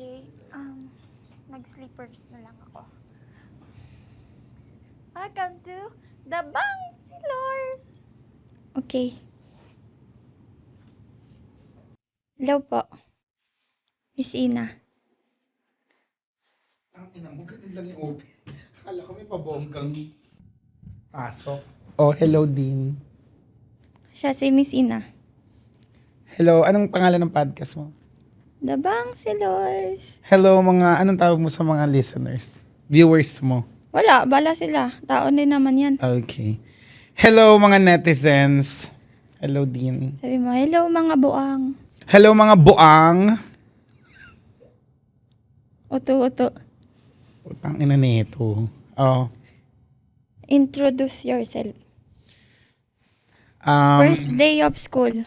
Okay, mag-sleepers na lang ako. Welcome to the Bangsilors! Okay. Hello po. Miss Ina. Ang ina mo, ganun lang yung open. Akala ko may pabonggang pasok. Oh, hello din. Siya si Miss Ina. Hello, anong pangalan ng podcast mo? The Bangsilors. Hello mga, anong tawag mo sa mga listeners? Viewers mo? Wala, bala sila. Taon din naman yan. Okay. Hello mga netizens. Hello din. Sabi mo, hello mga buang. Hello mga buang. Uto-uto. Putang ina nito. Oh. Introduce yourself. Um, First day of school.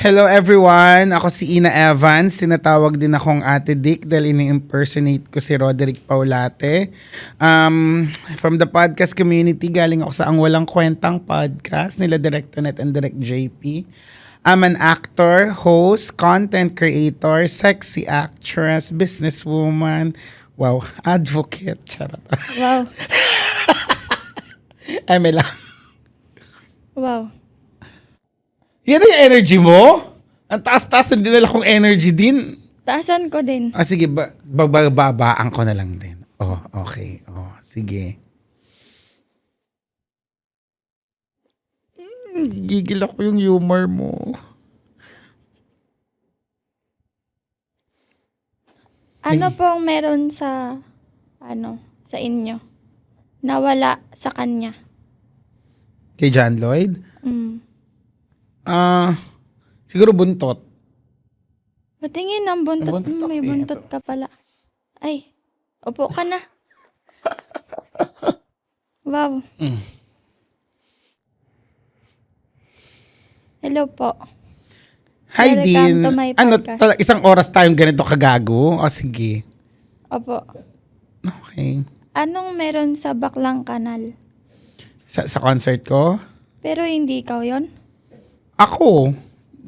Hello everyone, ako si Ina Evans, tinatawag din akong Ate Dick dahil ini-impersonate ko si Roderick Paulate. From the podcast community, galing ako sa Ang Walang Kwentang podcast nila Direct Tonet and Direct JP. I'm an actor, host, content creator, sexy actress, businesswoman, wow, advocate, charot. Wow. ML. Wow. Yan yung energy mo? Ang taas-taas, hindi nila kong energy din. Taasan ko din. Ah, sige, babaan ko na lang din. Oh, okay. Oh, sige. Gigil ako yung humor mo. Ano pong meron sa, sa inyo? Nawala sa kanya? Kay John Lloyd? Mm. Siguro buntot. Patingin ang buntot Buntot mo. May ako eh. buntot ka pala. Ay, upo ka na. Wow. Hello po. Hi, Welcome Dean. to my Ano, podcast. isang oras tayong ganito kagago? O, sige. Opo. Okay. Anong meron sa Baklang Kanal? Sa concert ko? Pero hindi ikaw yon. Ako.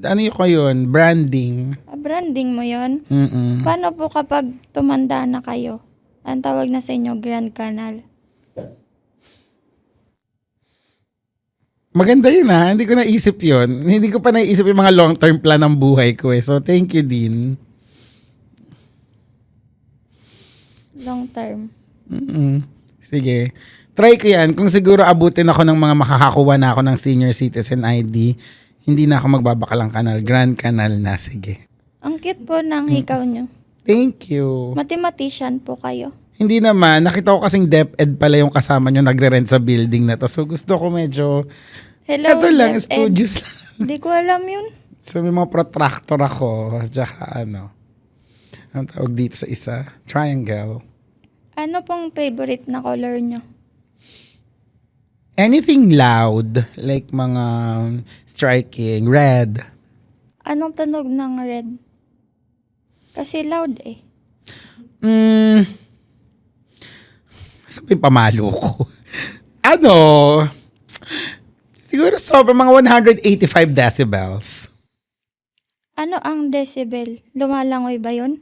Ano yung ko yun? Branding. Branding mo yon. Mm-mm. Paano po kapag tumanda na kayo? Ang tawag na sa inyo, Grand Canal. Maganda yun ha. Hindi ko naisip yun. Hindi ko pa naisip yung mga long-term plan ng buhay ko eh. So, thank you, Dean. Long term. Sige. Try ko yan. Kung siguro abutin ako ng mga makakakuha na ako ng senior citizen ID, hindi na ako magbabakalang kanal. Grand Canal na. Sige. Ang cute po ng hikaw nyo. Thank you. Mathematician po kayo. Hindi naman. Nakita ko kasing DepEd pala yung kasama nyo nagre-rent sa building na to. So gusto ko medyo, Hello, ito lang, DepEd. studios lang. Hindi ko alam yun. So may mga protractor ako. Tsaka ano, ang tawag dito sa isa, triangle. Ano pong favorite na color nyo? Anything loud, like mga striking, red. Anong tunog ng red? Kasi loud eh. Saan ba yung pamalo ko? Ano? Siguro sobrang mga 185 decibels. Ano ang decibel? Lumalangoy ba yun?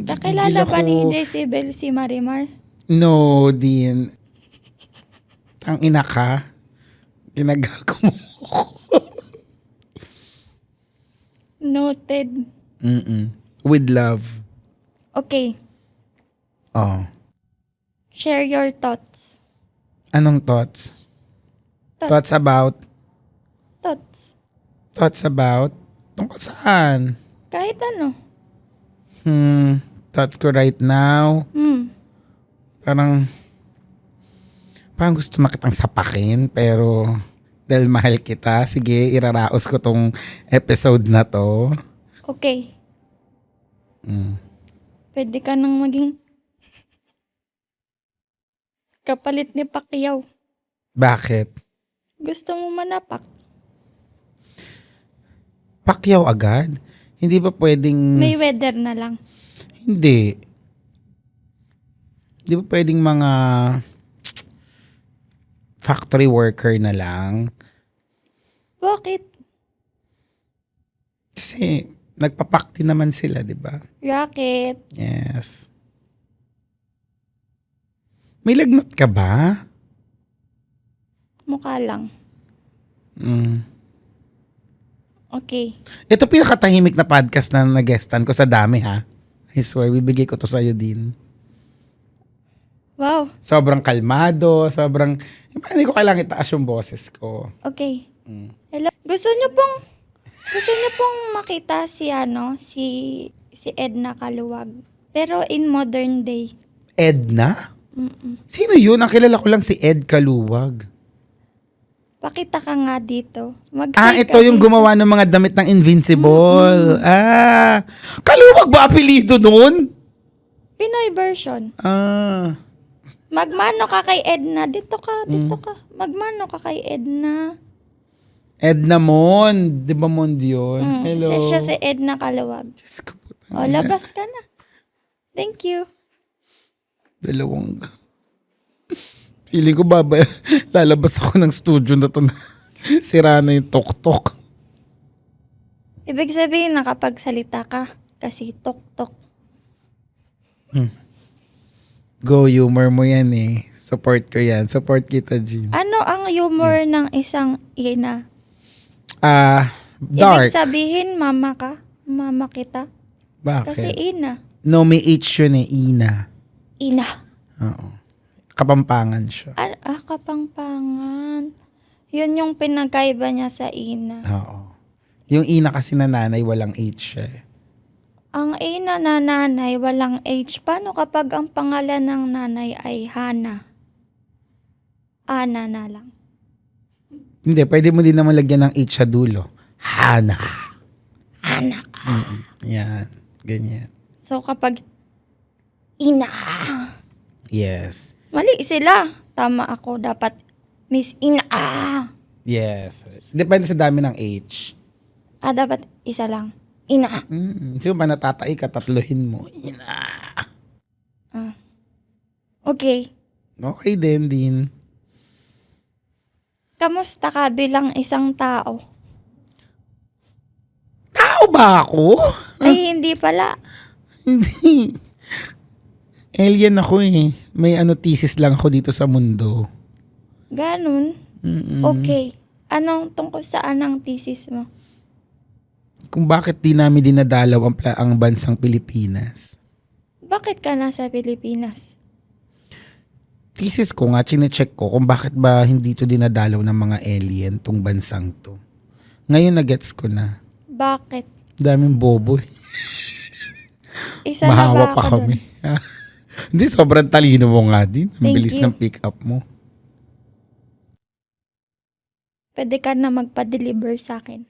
Kakilala ba ni Decibel si Marimar? No, Dean. Tangina ka. Ginagago mo ako. Noted. With love. Okay. Oh. Share your thoughts. Anong thoughts? Thoughts about? Thoughts. Thoughts about? Tungkol saan? Kahit ano. Thoughts ko right now. Parang gusto na kitang sapakin, pero dahil mahal kita, sige, iraraos ko tong episode na to. Okay. Pwede ka nang maging kapalit ni Pacquiao. Bakit? Gusto mo manapak? Pacquiao agad? Hindi ba pwedeng... May weather na lang. Hindi. Hindi ba pwedeng mga factory worker na lang? Bakit? Kasi nagpapakti naman sila, di ba? Rocket. Yes. May lagnat ka ba? Mukha lang. Mm. Okay. Ito pinakatahimik na podcast na nag-guestan ko sa dami, ha? I swear, bibigay ko to sa'yo din. Wow. Sobrang kalmado, hindi ko kailangan itaas yung boses ko. Okay. Hello. Gusto niyo pong makita si Edna Kaluwag. Pero in modern day. Edna? Mm-mm. Sino yun? Ang kilala ko lang si Ed Kaluwag. Pakita ka nga dito. Ito yung gumawa ng mga damit ng Invincible. Kaluwag ba apelido nun? Pinoy version. Magmano ka kay Edna. Dito ka. Magmano ka kay Edna. Edna Mon. Di ba Mon yun? Hello. Siya si Edna Kaluwag. Diyos ko po. Labas ka na. Thank you. Dalawang. Feeling ko lalabas ako ng studio na to na sira na yung tok-tok. Ibig sabihin nakapagsalita ka kasi tok-tok. Go, humor mo yan eh. Support ko yan. Support kita, Jean. Ano ang humor ng isang ina? Dark. Ibig sabihin mama ka? Mama kita? Bakit? Kasi ina. No, may H yun eh. Ina. Ina. Oo. Kapampangan siya. Kapangpangan. Yun yung pinagkaiba niya sa ina. Oo. Yung ina kasi na nanay, walang H siya eh. Ang ina na nanay, walang H. Paano kapag ang pangalan ng nanay ay Hana? Ana na lang. Hindi, pwede mo din naman lagyan ng H sa dulo. Hana. Hana. Yan. Ganyan. So kapag ina. Yes. Mali sila. Tama ako. Dapat Miss Ina. Yes. Depende sa dami ng H. Dapat isa lang. Ina. Sino ba natatai ka, tatluhin mo. Ina. Okay. Okay din. Kamusta ka bilang isang tao? Tao ba ako? Ay, hindi pala. Hindi. Alien ako eh. May thesis lang ako dito sa mundo. Ganun? Okay. Anong tungkol saan ang thesis mo? Kung bakit di namin dinadalaw ang bansang Pilipinas. Bakit ka nasa Pilipinas? Thesis ko nga, chinecheck ko kung bakit ba hindi to dinadalaw ng mga alien tong bansang to. Ngayon na-gets ko na. Bakit? Daming bobo eh. Isa na Mahawa ba pa ako kami. dun? Hindi, sobrang talino mo nga din. Ang Thank bilis you. ng pick up mo. Pwede ka na magpa-deliver sa akin.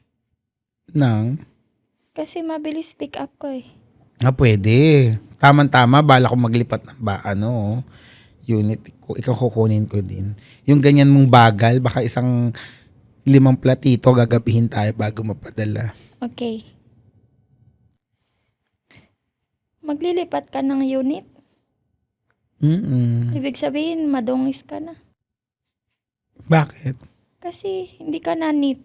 Nang? Kasi mabilis pick up ko eh. Pwede. Tama-tama, bala ko maglipat ng unit ko. Ikaw kukunin ko din. Yung ganyan mong bagal, baka isang 5 platito gagabihin tayo bago mapadala. Okay. Maglilipat ka ng unit? Ibig sabihin, madungis ka na. Bakit? Kasi hindi ka na neat.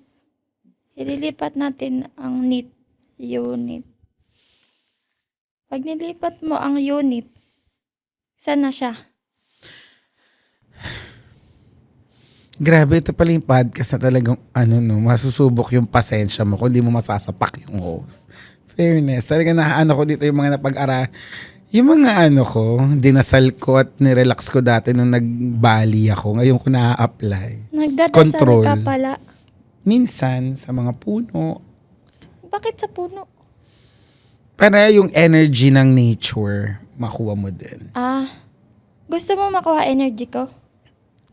Ililipat natin ang neat unit. Pag nilipat mo ang unit, saan na siya? Grabe, ito pala yung podcast na talagang masusubok yung pasensya mo kung di mo masasapak yung host. Fairness. Talaga ko dito yung mga yung mga dinasal ko at nirelax ko dati nung nagbali ako. Ngayon ko na-apply. Nagdadasal Control. ka pala. Minsan, sa mga puno. Bakit sa puno? Para yung energy ng nature, makuha mo din. Gusto mo makuha energy ko?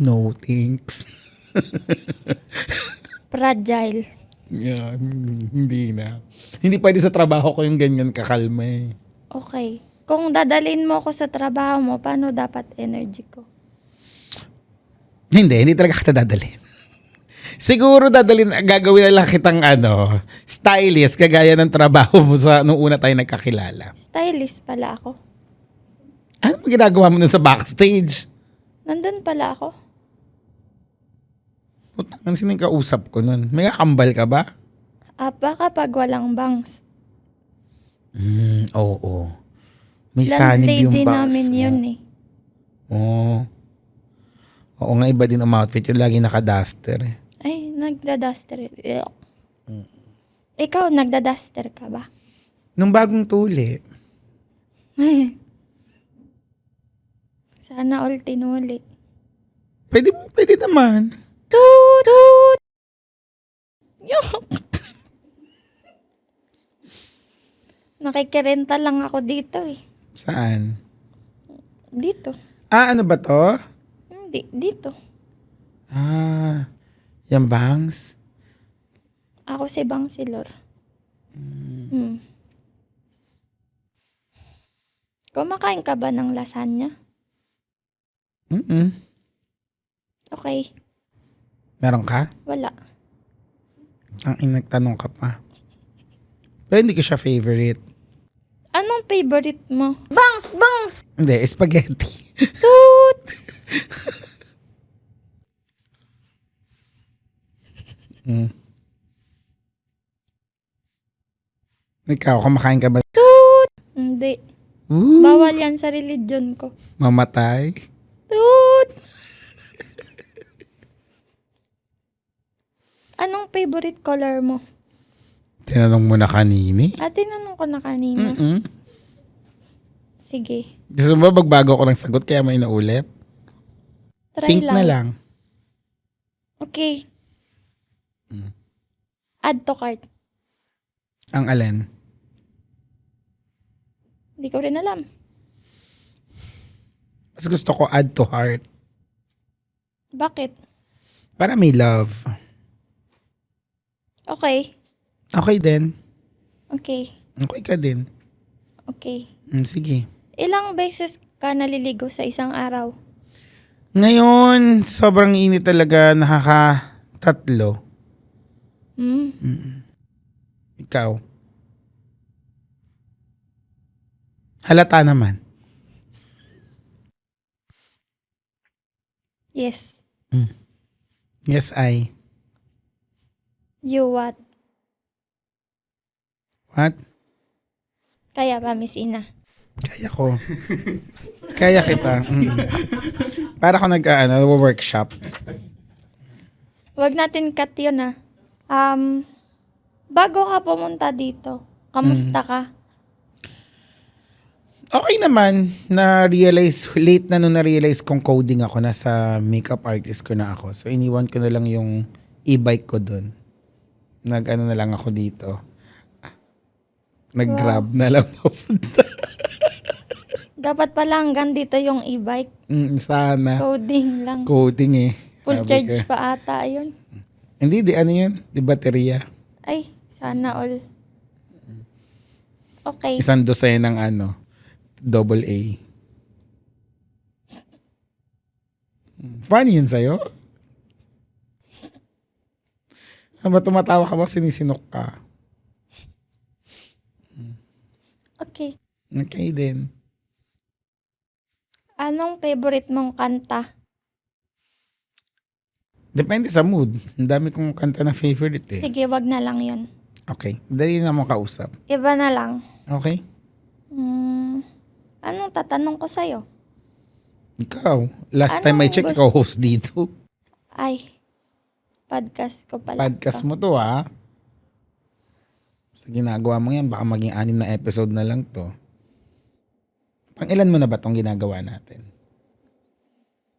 No, thanks. Fragile. Yeah, hindi na. Hindi pwede sa trabaho ko yung ganyan kakalma eh. Okay. Kung dadalhin mo ako sa trabaho mo, paano dapat energy ko? Hindi talaga kita dadalhin. Siguro gagawin na lang kitang stylist, kagaya ng trabaho mo nung una tayo nagkakilala. Stylist pala ako. Ano mo ginagawa mo nun sa backstage? Nandun pala ako. Putang, sino yung kausap ko nun? May kakambal ka ba? Baka pag walang bangs. Oo. May sanib yung Landlady bangs namin mo. yun eh. Oo. Oo nga, iba din ang outfit. Yung lagi naka-duster eh. Ay, nagda-duster. Ikaw, nagda-duster ka ba? Nung bagong tuli. Ay. Sana all tinuli. Pwede naman. Toot! Toot! Nakikirenta lang ako dito eh. Saan? Dito. Ano ba to? Hindi, dito. Yung bangs? Ako si Bangsilor. Kumakain ka ba ng lasagna? Okay, Meron ka? wala. Nagtanong ka pa. Pero hindi ko siya favorite. Anong favorite mo? Bangs! Bangs! Hindi, spaghetti. Toot! Ikaw, kumakain ka ba? Hindi. Ooh, Bawal yan sa religion ko. mamatay. Toot! Anong favorite color mo? Tinanong mo na kanini? Tinanong ko na kanina. Sige. Gusto mo ba magbago ako ng sagot kaya may naulit? Try Pink lang. na lang. Okay. Add to cart. Ang alin? Hindi ko rin alam. Mas gusto ko add to heart. Bakit? Para may love. Okay. Okay din. Okay. Okay ka din. Okay. Sige. Ilang beses ka naliligo sa isang araw? Ngayon, sobrang init talaga. Nakaka-3. Ikaw? Halata naman. Yes. Yes, I. You what? What? Kaya ba, Miss Ina? Kaya ko. Kaya kita. Para ako workshop. Huwag natin cut yun bago ka pumunta dito, kamusta ka? Okay naman. Late na nung na-realize kong coding ako. Nasa makeup artist ko na ako. So, iniwan ko na lang yung e-bike ko dun. Na lang ako dito. Nag-grab na lang papunta. Dapat pala hanggang dito yung e-bike. Sana. Coding lang. Coding eh. Full Sabi charge ko. pa ata yun. Hindi, ano yun? Di baterya. Ay, sana all. Okay. Isang dosen ng AA. Funny yun sa'yo? Ba tumatawa ka ba? Sinisinok ka? Okay. Okay din. Anong favorite mong kanta? Depende sa mood. Ang dami kong kanta na favorite eh. Sige, wag na lang yun. Okay. Dali na mo kausap. Iba na lang. Okay? Anong tatanong ko sa'yo? Ikaw. Last Anong time I check, ikaw host dito. Ay, podcast ko pala. Podcast mo to ha. Sa ginagawa mo yan, baka maging 6 na episode na lang to. Pang ilan mo na ba tong ginagawa natin?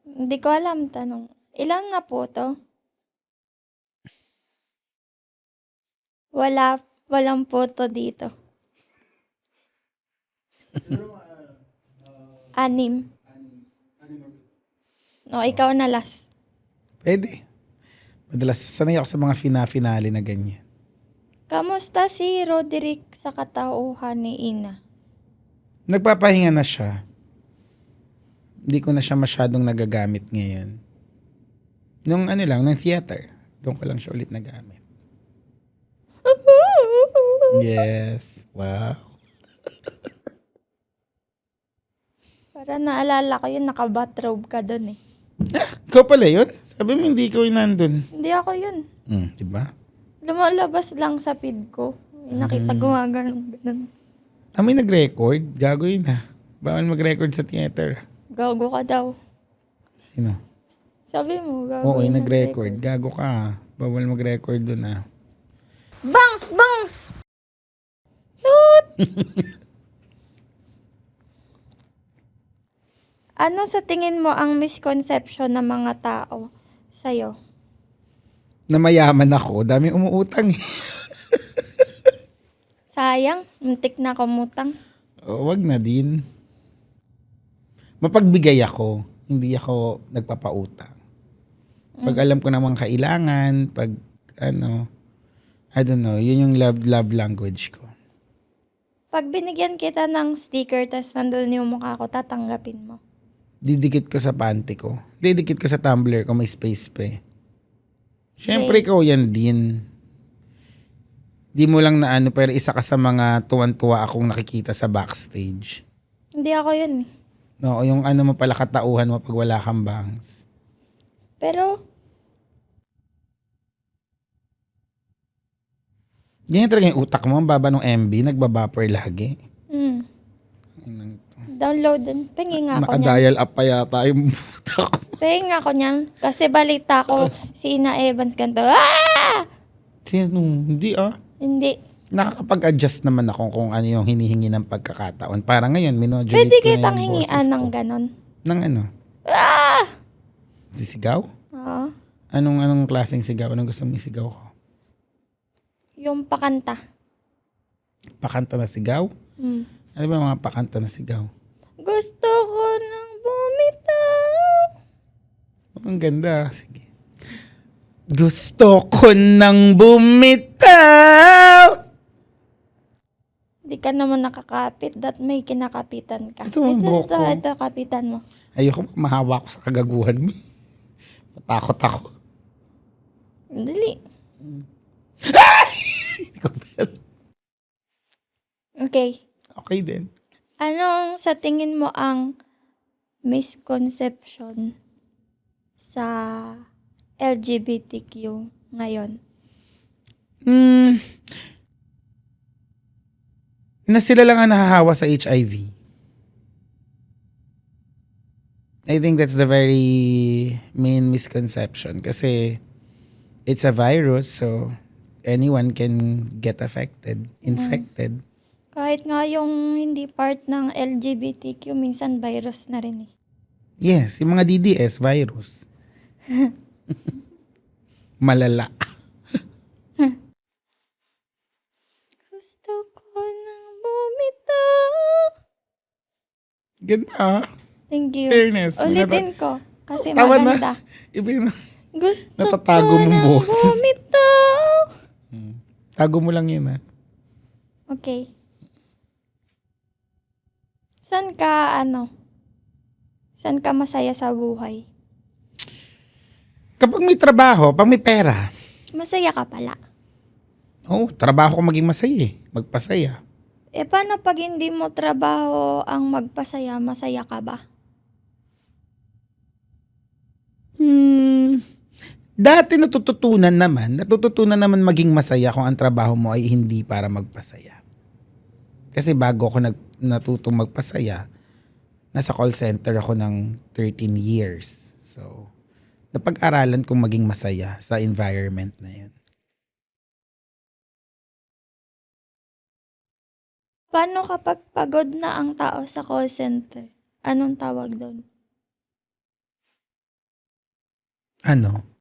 Hindi ko alam, tanong. Ilan na po to? Walang photo dito. 6. No, ikaw na last. Pwede. Madalas sanay ako sa mga finale na ganyan. Kamusta si Roderick sa katauhan ni Ina? Nagpapahinga na siya. Hindi ko na siya masyadong nagagamit ngayon. Nung ng theater. Doon ko lang siya ulit nagamit. Yes. Wow. Para naalala ko yun, naka-bathrobe ka dun eh. Ikaw pala yun? Sabi mo hindi ko nandun. Hindi ako yun. Diba? Lumalabas lang sa feed ko. May nakita ko nga ganun. May nag-record? Gago yun ha. Bawal mag-record sa theater. Gago ka daw. Sino? Sabi mo, gago Oo, yung yung nag-record. Gago ka. Bawal mag-record dun ha. Bangs! Bangs! Toot! Ano sa tingin mo ang misconception ng mga tao sa'yo? Na mayaman ako. Dami umuutang eh. Sayang, muntik na kumutang. Wag na din. Mapagbigay ako. Hindi ako nagpapautang. Pag alam ko namang kailangan, pag I don't know, yun yung love language ko. Pag binigyan kita ng sticker tas nandun yung mukha ko, tatanggapin mo. Didikit ko sa panty ko. Didikit ko sa tumbler ko, may space pa eh. Siyempre ikaw yan din. Di mo lang na pero isa ka sa mga tuwan-tuwa akong nakikita sa backstage. Hindi ako yun eh. No, yung mo pala katauhan mo pag wala kang bangs. Pero, Ganyan talaga yung utak mo, ang baba ng MB, nagbabapper lagi. download din. Pengi nga ako niyan. Nakadial up pa yata yung utak mo. Pengi nga ako niyan. Kasi balita ko si Ina Evans ganito. Ah! Sino? Hindi Hindi. Nakakapag-adjust naman ako kung ano yung hinihingi ng pagkakataon. Para ngayon, minodulate Pwede ko na kitang yung boses hingian ko. ng ganon. Ng ano? Ah! Sigaw? Oo. Anong klaseng sigaw? Anong gusto mong isigaw ko? Yung pakanta. Pakanta na sigaw? Ano ba yung mga pakanta na sigaw? Gusto ko nang bumitaw. Ang ganda. Sige. Gusto ko nang bumitaw. Di ka naman nakakapit. That may kinakapitan ka. Ito ang buhok ko. Ito, kapitan mo. Ayoko mahawa ko sa kagaguhan mo. Natakot ako. Dali. Hindi ko pwede. Okay. Okay din. Anong sa tingin mo ang misconception sa LGBTQ ngayon? Na sila lang ang nahahawa sa HIV. I think that's the very main misconception kasi it's a virus, so anyone can get affected, infected. Kahit nga yung hindi part ng LGBTQ, minsan virus na rin eh. Yes, yung mga DDS virus. Malala. Gusto ko nang bumitaw. Ganda. Thank you. Fairness. Ulitin ko. Kasi Tama na. maganda. Iba yun. Gusto Natatago ko mong nang boses. bumitaw. Tago mo lang yun ha. Okay. Saan ka masaya sa buhay? Kapag may trabaho, pag may pera, Masaya ka pala. trabaho ko maging masaya eh. Magpasaya. Paano pag hindi mo trabaho ang magpasaya, masaya ka ba? Dati natututunan naman maging masaya kung ang trabaho mo ay hindi para magpasaya. Kasi bago ako natutong magpasaya, nasa call center ako ng 13 years. So, napag-aralan kong maging masaya sa environment na yun. Paano kapag pagod na ang tao sa call center? Anong tawag doon? Ano?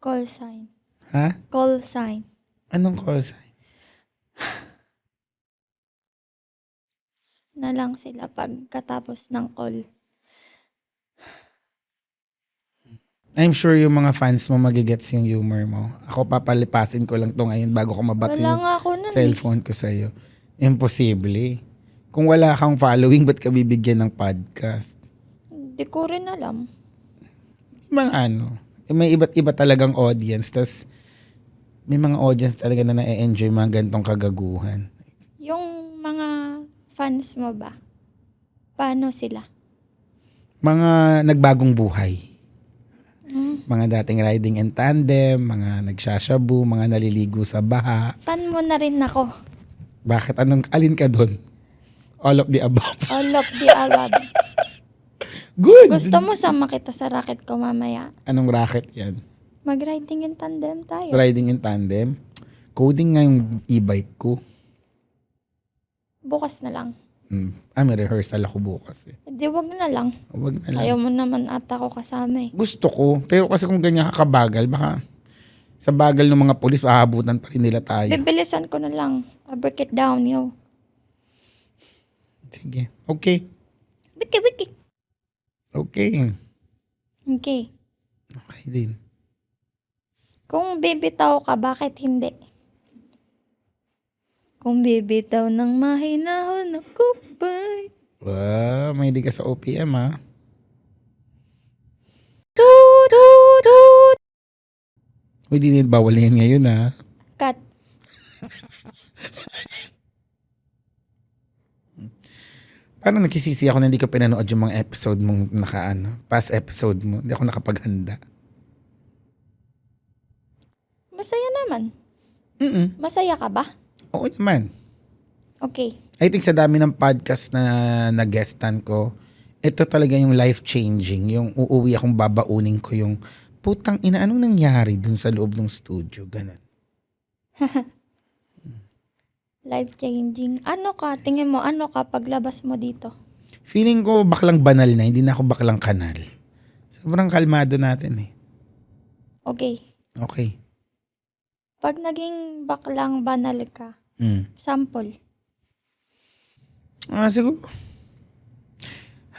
Call sign. Ha? Call sign. Anong call sign? Na lang sila pagkatapos ng call. I'm sure yung mga fans mo magigets yung humor mo. Ako papalipasin ko lang to ngayon bago ko mabato Wala yung nga ako nun. cellphone ko sa'yo. Imposible. Kung wala kang following, ba't ka bibigyan ng podcast? Hindi ko rin alam. May iba't iba talagang audience. Tas may mga audience talaga na na-enjoy mga gantong kagaguhan. Yung mga fans mo ba? Paano sila? Mga nagbagong buhay. Mga dating riding in tandem, mga nagsashabu, mga naliligo sa baha. Fan mo na rin ako. Bakit? Alin ka doon? All of the above. All of the above. Good! Gusto mo sama kita sa racket ko mamaya? Anong racket yan? Mag-riding in tandem tayo. Riding in tandem? Coding nga yung e-bike ko. Bukas na lang. May rehearsal ako bukas eh. Hindi, wag na lang. Wag na lang. Ayaw mo naman ata ko kasama eh. Gusto ko. Pero kasi kung ganyan kakabagal, baka sa bagal ng mga polis, aabutan pa rin nila tayo. Bibilisan ko na lang. I'll break it down, yo. Sige. Okay. Wiki. Okay. Okay. Okay din. Kung bibitaw ka, bakit hindi? Kung bibitaw ng mahinahon na kupay. Wow, may ka sa OPM ha. Toot. Uy, di bawal yan ngayon ha. Cut. Parang nagsisisi ako na hindi ko pinanood yung mga episode mong past episode mo. Hindi ako nakapaghanda. Masaya naman. Mm-mm. Masaya ka ba? Oo naman. Okay. I think sa dami ng podcast na nag-guestan ko, ito talaga yung life-changing. Yung uuwi akong babaunin ko yung putang ina, anong nangyari dun sa loob ng studio? Ganun. Life-changing. Ano ka? Tingin mo, ano ka paglabas mo dito? Feeling ko baklang banal na, hindi na ako baklang kanal. Sobrang kalmado natin eh. Okay. Okay. Pag naging baklang banal ka, sample. Siguro.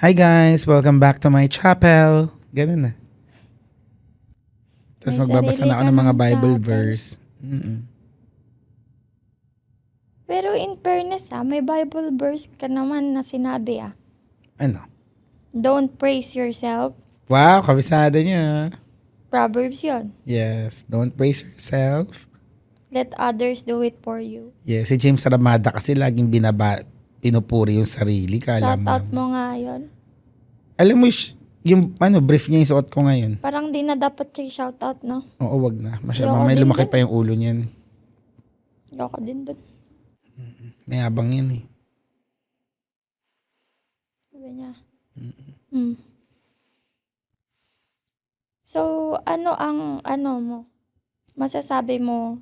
Hi guys, welcome back to my chapel. Ganun na. Tapos May magbabasa sarili na ako ka ng mga ng Bible chapel. verse. Pero in fairness may Bible verse ka naman na sinabi Ano? Don't praise yourself. Wow, kabisado niya. Proverbs yon. Yes, don't praise yourself. Let others do it for you. Yes, si James Ramada kasi laging pinupuri yung sarili. Shout out mo nga yon. Alam mo, yung brief niya yung suot ko ngayon. Parang di na dapat siya shout out, no? Oo, wag na. Ayoko May din lumaki dun. pa yung ulo niyan. Loko din dun. May habang yan eh. Sabi niya. So, ano ang mo? Masasabi mo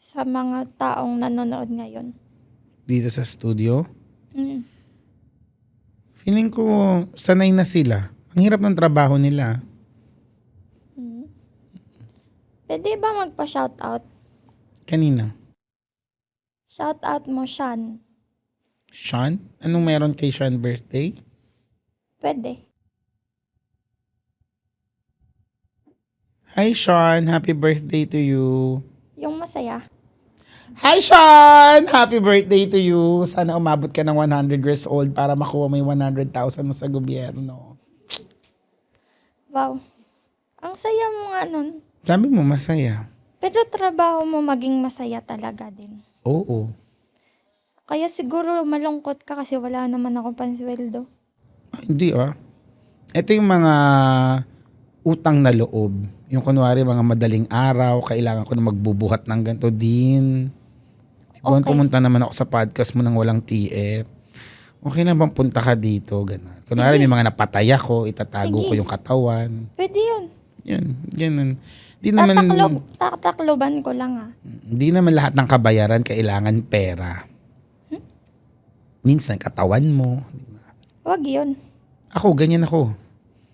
sa mga taong nanonood ngayon? Dito sa studio, Mm. feeling ko sanay na sila. Ang hirap ng trabaho nila. Pwede ba magpa-shout out? Kanina. Shout out mo, Sean. Sean? Anong meron kay Sean birthday? Pwede. Hi Sean, happy birthday to you. Yung masaya. Hi Sean! Happy birthday to you. Sana umabot ka ng 100 years old para makuha mo yung 100,000 mo sa gobyerno. Wow. Ang saya mo nga nun. Sabi mo masaya. Pero trabaho mo maging masaya talaga din. Oo. Kaya siguro malungkot ka kasi wala naman ako pansweldo. Hindi Ito yung mga utang na loob. Yung kunwari mga madaling araw, kailangan ko na magbubuhat ng ganito din. Buwan Okay. pumunta naman ako sa podcast mo nang walang TF. Okay na bang punta ka dito? Ganun. Kunwari may mga napatay ako, itatago Sige. ko yung katawan. Pwede yun. Yan, ganun. Di naman, Tatakloban ko lang di naman lahat ng kabayaran kailangan pera. Minsan katawan mo. Wag yun. Ako, ganyan ako.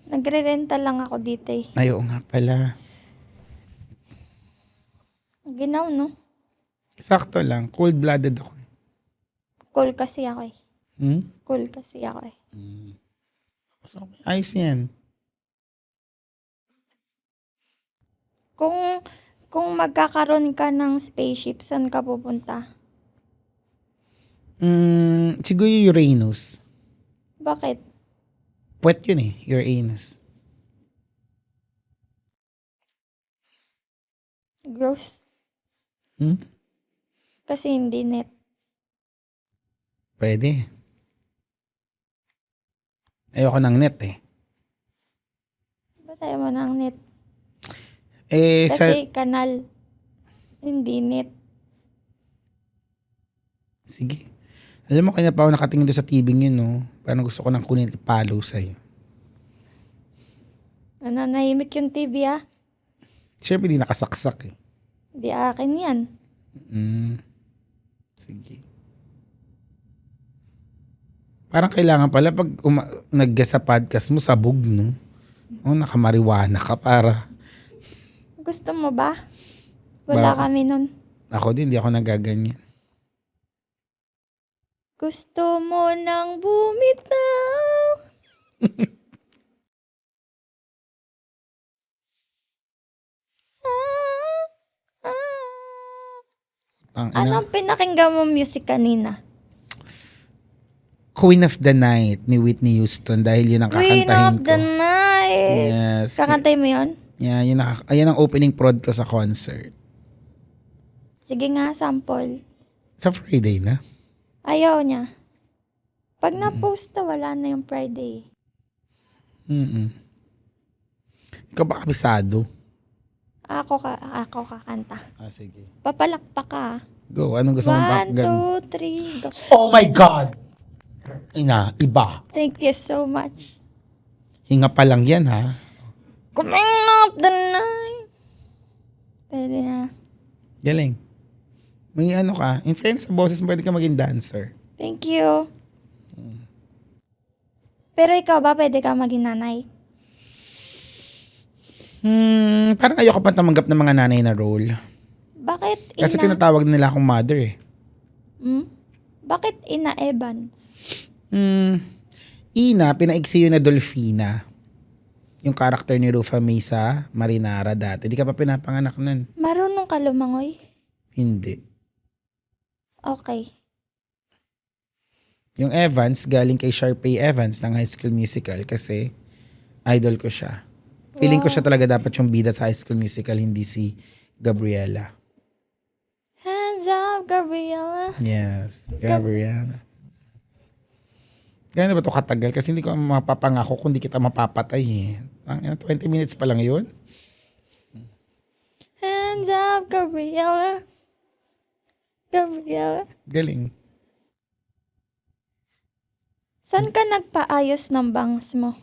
Nagre-renta lang ako dito eh. Ay, oo nga pala. Ginaw, no? Sakto lang. Cold-blooded ako. Cool kasi ako eh. Hmm? Cool kasi ako eh. So, ayos yan. Kung magkakaroon ka ng spaceship, saan ka pupunta? Siguro yung Uranus. Bakit? Puwet yun eh, Uranus. Gross. Hmm? Kasi hindi net. Pwede. Ayoko ng net eh. Ba't ayaw mo ng net? Kasi kanal. Hindi NIT. Sige. Alam mo, kanya pa ako nakatingin doon sa TV yun, no? Parang gusto ko nang kunin ipalo sa'yo. Nanahimik yung TV ah. Siyempre, di nakasaksak eh. Di akin yan. Sige. Parang kailangan pala pag nag-guest sa podcast mo, sabog, no? Nakamariwana ka para. Gusto mo ba? Wala kami nun. Ako din, di ako nagaganyan. Gusto mo nang bumitaw. Anong pinakinggan mo music kanina? Queen of the Night ni Whitney Houston dahil yun ang kakantahin ko. Queen of the Night. Yes. Kakantay mo yun? Yeah, ayan ang opening prod ko sa concert. Sige nga, sample. Sa Friday na. Ayaw niya. Pag na-post na, wala na yung Friday. Ikaw ba kabisado? Ako kakanta. Sige. Papalakpak ka. Go. Anong gusto mong 1, background? 2, 3, go. Oh my God! Iba. Thank you so much. Hinga pa lang yan, ha? Queen of the Night. Pwede na. Galing. May ano ka. In fairness sa boses, pwede ka maging dancer. Thank you. Pero ikaw ba, pwede ka maging nanay? Parang ayoko pa tumanggap ng mga nanay na role. Bakit Kasi tinatawag nila akong mother eh. Bakit Ina Evans? Ina, pinaiksi yun na Dolphina. Yung karakter ni Rufa May sa Marinara dati. Di ka pa pinapanganak nun. Marunong ka lumangoy? Hindi. Okay. Yung Evans, galing kay Sharpay Evans ng High School Musical kasi idol ko siya. Feeling ko siya talaga dapat yung bida sa High School Musical, hindi si Gabriela. Hands up, Gabriela. Yes, Gabriela. Gano'n ba ito katagal? Kasi hindi ko mapapangako kung di kita mapapatay eh. 20 minutes pa lang yun. Hands up, Gabriela. Gabriela. Galing. Saan ka nagpaayos ng bangs mo?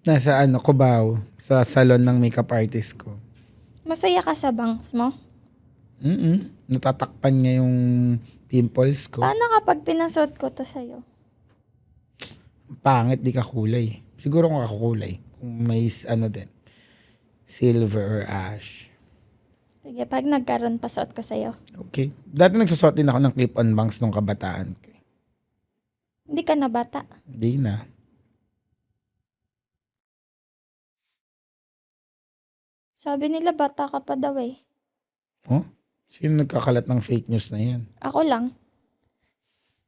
Nasa Cubao, sa salon ng makeup artist ko. Masaya ka sa bangs mo? Natatakpan niya yung pimples ko. Paano kapag pinasot ko to sa'yo? Pangit, di ka kulay. Siguro kung ako kulay. Kung may din. Silver or ash. Sige, pag nagkaroon, pasuot ko sa'yo. Okay. Dati nagsusot din ako ng clip-on bangs nung kabataan ko. Hindi ka na bata. Hindi na. Sabi nila bata ka pa daw eh. Oh? Sino nagkakalat ng fake news na yan? Ako lang.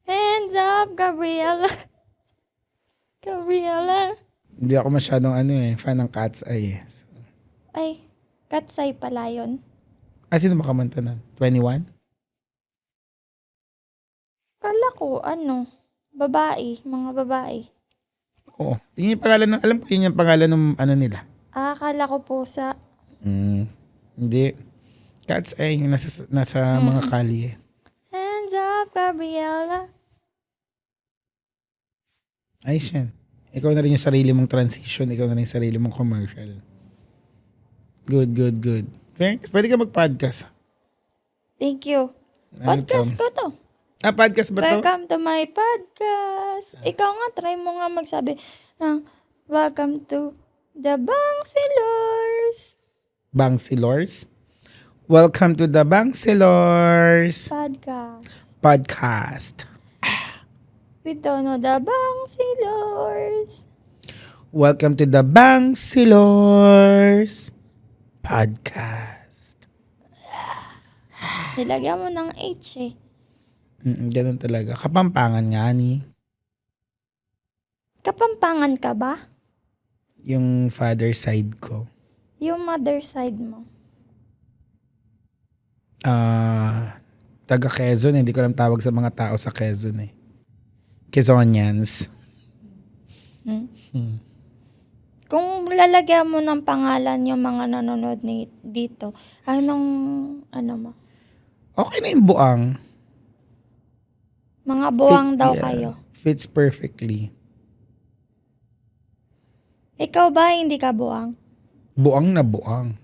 Hands up, Gabriela. Gabriela. Hindi ako masyadong fan ng Cat's Eye. Ay, Katsay pala yun. Sino makamanta nun? 21? Kala ko, babae, mga babae. Oo. Yun yung pangalan ng, alam ko yun yung pangalan ng nila. Akala ko pusa. Hindi. Cat's Eye, yung nasa mga kalye. Hands up, Gabriela. Ay, siyan. Ikaw na rin yung sarili mong transition. Ikaw na rin yung sarili mong commercial. Good. Fair? Pwede ka mag-podcast. Thank you. Podcast ko to. Podcast ba to? Welcome to my podcast. Ikaw nga, try mo nga magsabi ng welcome to the Bangsilors. Bangsilors? Welcome to the Bangsilors podcast. We don't know the Bangsilors. Welcome to the Bangsilors podcast. Nilagyan mo ng H eh. Ganun talaga. Kapampangan nga ni. Kapampangan ka ba? Yung father side ko. Yung mother side mo? Taga Quezon. Hindi ko lang tawag sa mga tao sa Quezon eh. Quezonians. Kung lalagyan mo ng pangalan yung mga nanonood dito, anong, ano mo? Okay na yung buang. Mga buwang daw Yeah, kayo. fits perfectly. Ikaw ba hindi ka buwang? Buang na buang.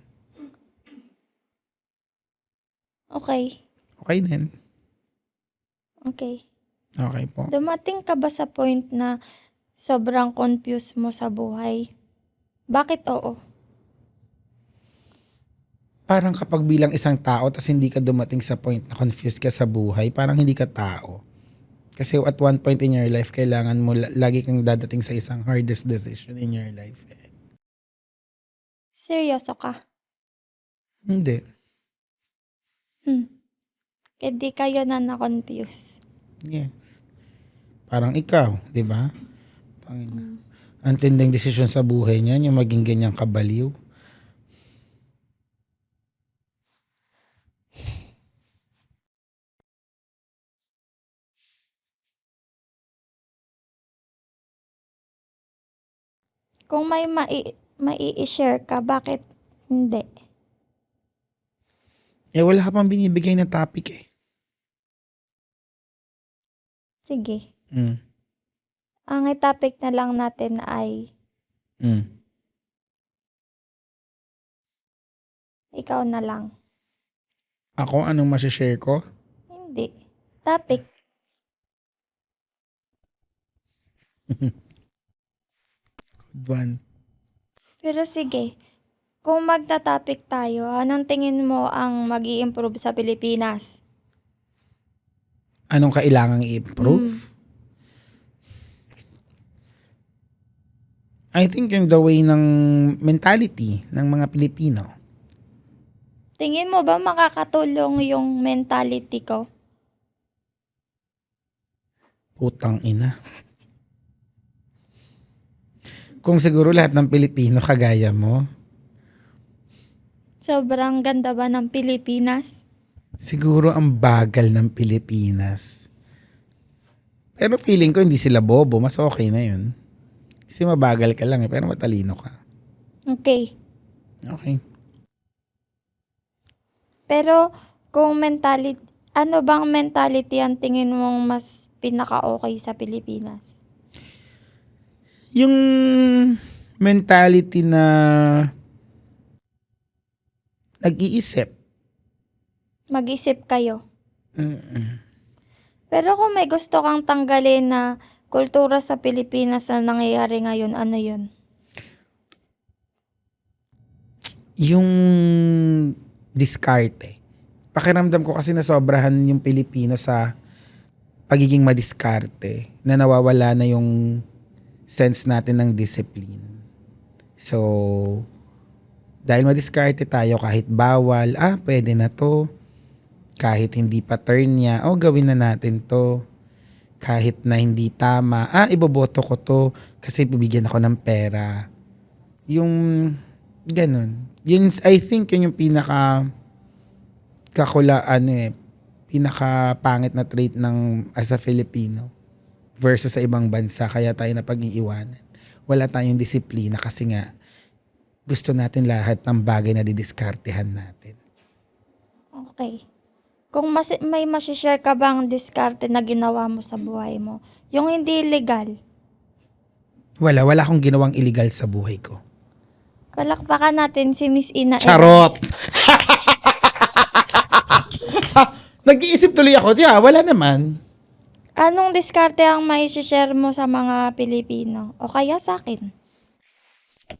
Okay. Okay din. Okay. Okay po. Dumating ka ba sa point na sobrang confused mo sa buhay? Bakit oo? Parang kapag bilang isang tao tas hindi ka dumating sa point na confused ka sa buhay, parang hindi ka tao. Kasi at one point in your life, kailangan mo lagi kang dadating sa isang hardest decision in your life. Seryoso ka? Hindi. Hindi kayo na-confuse. Yes. Parang ikaw, di ba? Ang tinding desisyon sa buhay niyan, yung maging ganyang kabaliw. Kung may mai-share ka, bakit hindi? Wala ka pang binibigay na topic eh. Sige. Mm. Ang topic na lang natin ay ikaw na lang. Ako, anong masishare ko? Hindi. Topic. Good one. Pero sige, kung magta-topic tayo, anong tingin mo ang mag-i-improve sa Pilipinas? Anong kailangang i-improve? I think yung the way ng mentality ng mga Pilipino. Tingin mo ba makakatulong yung mentality ko? Putang ina. Kung siguro lahat ng Pilipino kagaya mo, Sobrang ganda ba ng Pilipinas? siguro ang bagal ng Pilipinas. Pero feeling ko hindi sila bobo, mas okay na yun. Kasi mabagal ka lang pero matalino ka. Okay. Okay. Pero kung ano bang mentality ang tingin mong mas pinaka-okay sa Pilipinas? Yung mentality na nag-iisip. Mag-isip kayo. Pero kung may gusto kang tanggalin na kultura sa Pilipinas na nangyayari ngayon, ano yun? Yung diskarte. Pakiramdam ko kasi nasobrahan yung Pilipino sa pagiging madiskarte, na nawawala na yung sense natin ng discipline. So, dahil madiskarte tayo, kahit bawal, pwede na to. Kahit hindi pa turn niya, gawin na natin to. Kahit na hindi tama, iboboto ko to kasi bibigyan ako ng pera. Yung ganun. Yun, I think yun yung pinaka pinaka pangit na trait ng as a Filipino versus sa ibang bansa. Kaya tayo napag-iiwanan. Wala tayong disiplina kasi nga gusto natin lahat ng bagay na didiskartehan natin. Okay. Kung may masishare ka bang diskarte na ginawa mo sa buhay mo? Yung hindi legal. Wala akong ginawang illegal sa buhay ko. Palakpakan natin si Miss Ina Charot! Evans. Nag-iisip tuloy ako. Wala naman. Anong diskarte ang mai-share mo sa mga Pilipino? O kaya sa akin?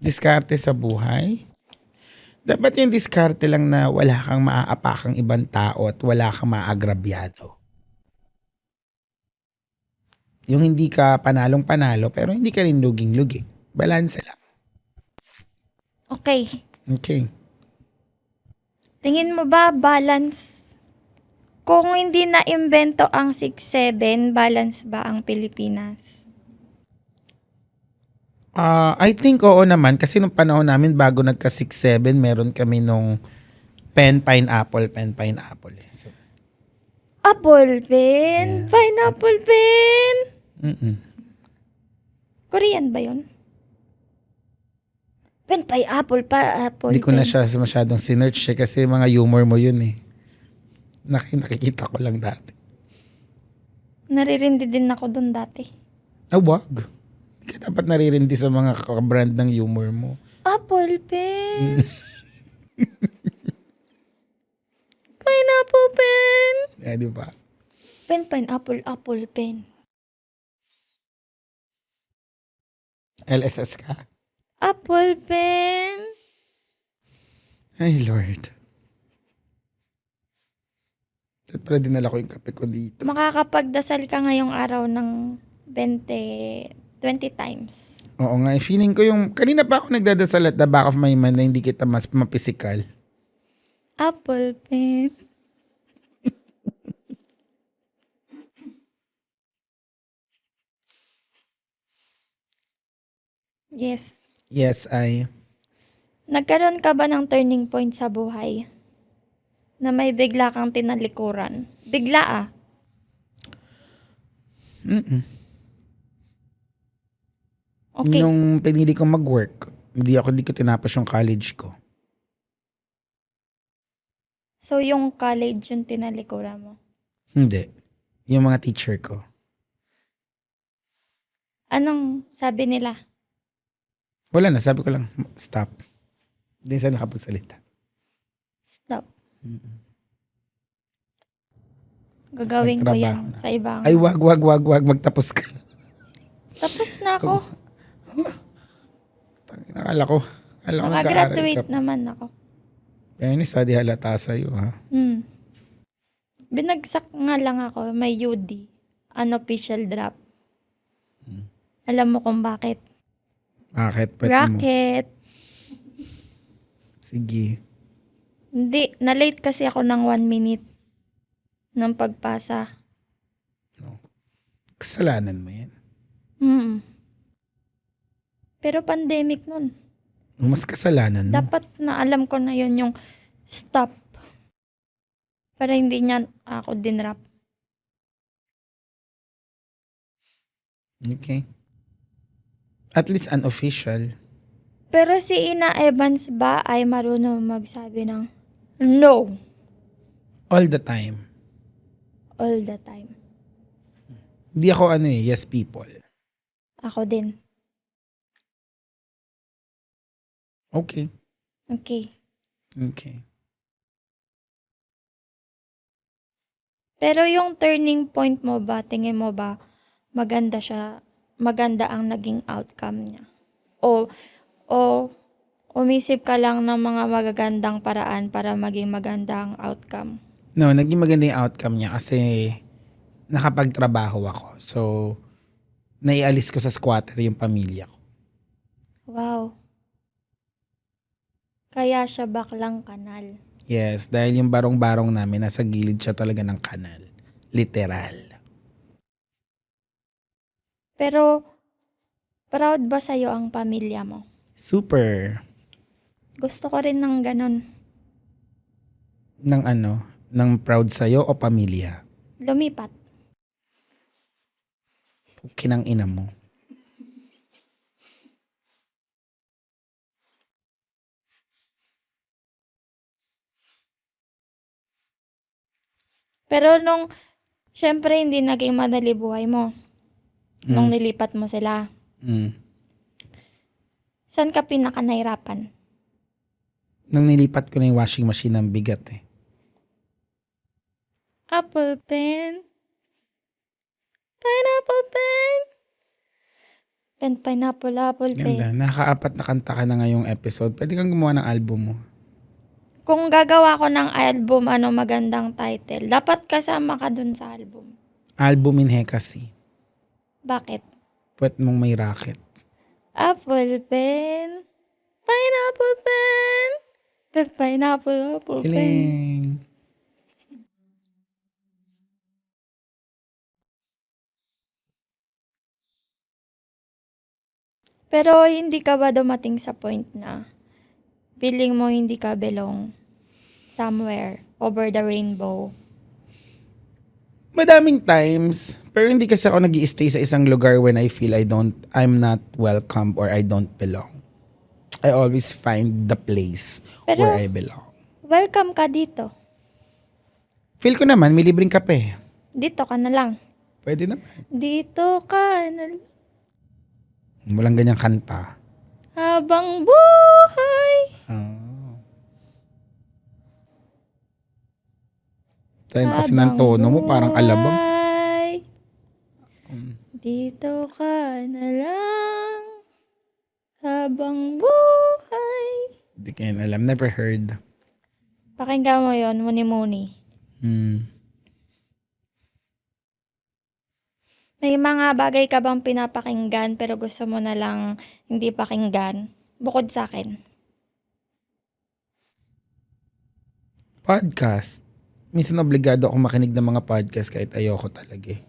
Diskarte sa buhay? Dapat yung diskarte lang na wala kang maaapakang ibang tao at wala kang maagrabyado. Yung hindi ka panalong-panalo pero hindi ka rin luging-lugi. Balanse lang. Okay. Okay. Tingin mo ba balance? Kung hindi na-imbento ang 6-7, balance ba ang Pilipinas? I think oo naman kasi nung panahon namin bago nagka 6-7 meron kami nung pen pineapple. So, Apple pen? Pineapple pen? Korean ba yun? Pen, pineapple, pineapple, Hindi ko na pen. siya masyadong sinearch kasi mga humor mo yun eh. Nakikita ko lang dati. Naririndi din ako doon dati. Wag. Hindi ka dapat naririndi sa mga brand ng humor mo. Apple pen. Pineapple pen. Di ba? Pen, pineapple, apple pen. LSS ka? Apple pen. Ay, Lord. Dapat pala dinala ko yung kape ko dito. Makakapagdasal ka ngayong araw ng 20 times. Oo nga, feeling ko yung, kanina pa ako nagdadasal at the back of my mind na hindi kita mas mapisikal. Apple pen. Yes. Yes, Nagkaroon ka ba ng turning point sa buhay? Na may bigla kang tinalikuran? Bigla Okay. Nung pinili ko mag-work, hindi ko tinapos yung college ko. So, yung college yung tinalikuran mo? Hindi. Yung mga teacher ko. Anong sabi nila? Wala na, sabi ko lang, stop. Hindi sila nakapagsalita. Stop. Gagawin ko Trabaho yan na. sa ibang... Ay, wag, magtapos ka. Tapos na ako. Akala ko nag-aaral Nakagraduate ka. naman ako. Kaya ni study halata sa'yo, ha? Binagsak nga lang ako, may UD, unofficial drop. Alam mo kung bakit? Bakit? Pwede mo. Racket. Sige. Hindi, na-late kasi ako ng 1 minute ng pagpasa. Kasalanan mo yan. Pero pandemic nun. Mas kasalanan mo. Dapat na alam ko na yun yung stop. Para hindi niya ako dinrap. Okay. At least unofficial. Pero si Ina Evans ba ay marunong magsabi ng no All the time. all the time? Hindi ako yes people. Ako din. Okay. Okay. Okay. Pero yung turning point mo ba, tingin mo ba, maganda ang naging outcome niya? O umisip ka lang ng mga magagandang paraan para maging magandang outcome? No, naging maganda yung outcome niya kasi nakapagtrabaho ako. So, naialis ko sa squatter yung pamilya ko. Wow. Kaya siya baklang kanal. Yes, dahil yung barong-barong namin, nasa gilid siya talaga ng kanal. Literal. Pero, proud ba sa'yo ang pamilya mo? Super. Gusto ko rin ng ganun. Ng proud sa'yo o pamilya? Lumipat. Kinang ina mo. Pero syempre hindi naging madali buhay mo. Nung nilipat mo sila. Saan ka pinaka nahirapan? Nung nilipat ko na yung washing machine ng bigat eh. Apple pen. Pineapple pen. Pen, pineapple, apple pen. Ganda. Nakaka-4 na kanta ka na ngayong episode. Pwede kang gumawa ng album mo. Kung gagawa ko ng album, magandang title, dapat kasama ka dun sa album. Album in Hekasi. Bakit? Pwede mong may racket. Apple pen. Pineapple pen. Pineapple, apple pen. Kiling. Pero hindi ka ba dumating sa point na feeling mo hindi ka belong somewhere over the rainbow? Madaming times. Pero hindi kasi ako nag-i-stay sa isang lugar when I feel I'm not welcome or I don't belong. I always find the place Pero- where I belong. Welcome ka dito. Feel ko naman, may libreng kape. Dito ka na lang. Pwede naman. Dito ka na lang. Walang ganyang kanta. Habang buhay. Taas ng tono mo, parang alabang. buhay. Dito ka na lang. Habang buhay. Hindi ko yun alam. Never heard. Pakinggan mo yun, muni-muni. May mga bagay ka bang pinapakinggan pero gusto mo na lang hindi pakinggan? Bukod sa akin. Podcast. Minsan obligado ako makinig ng mga podcast kahit ayoko talaga eh.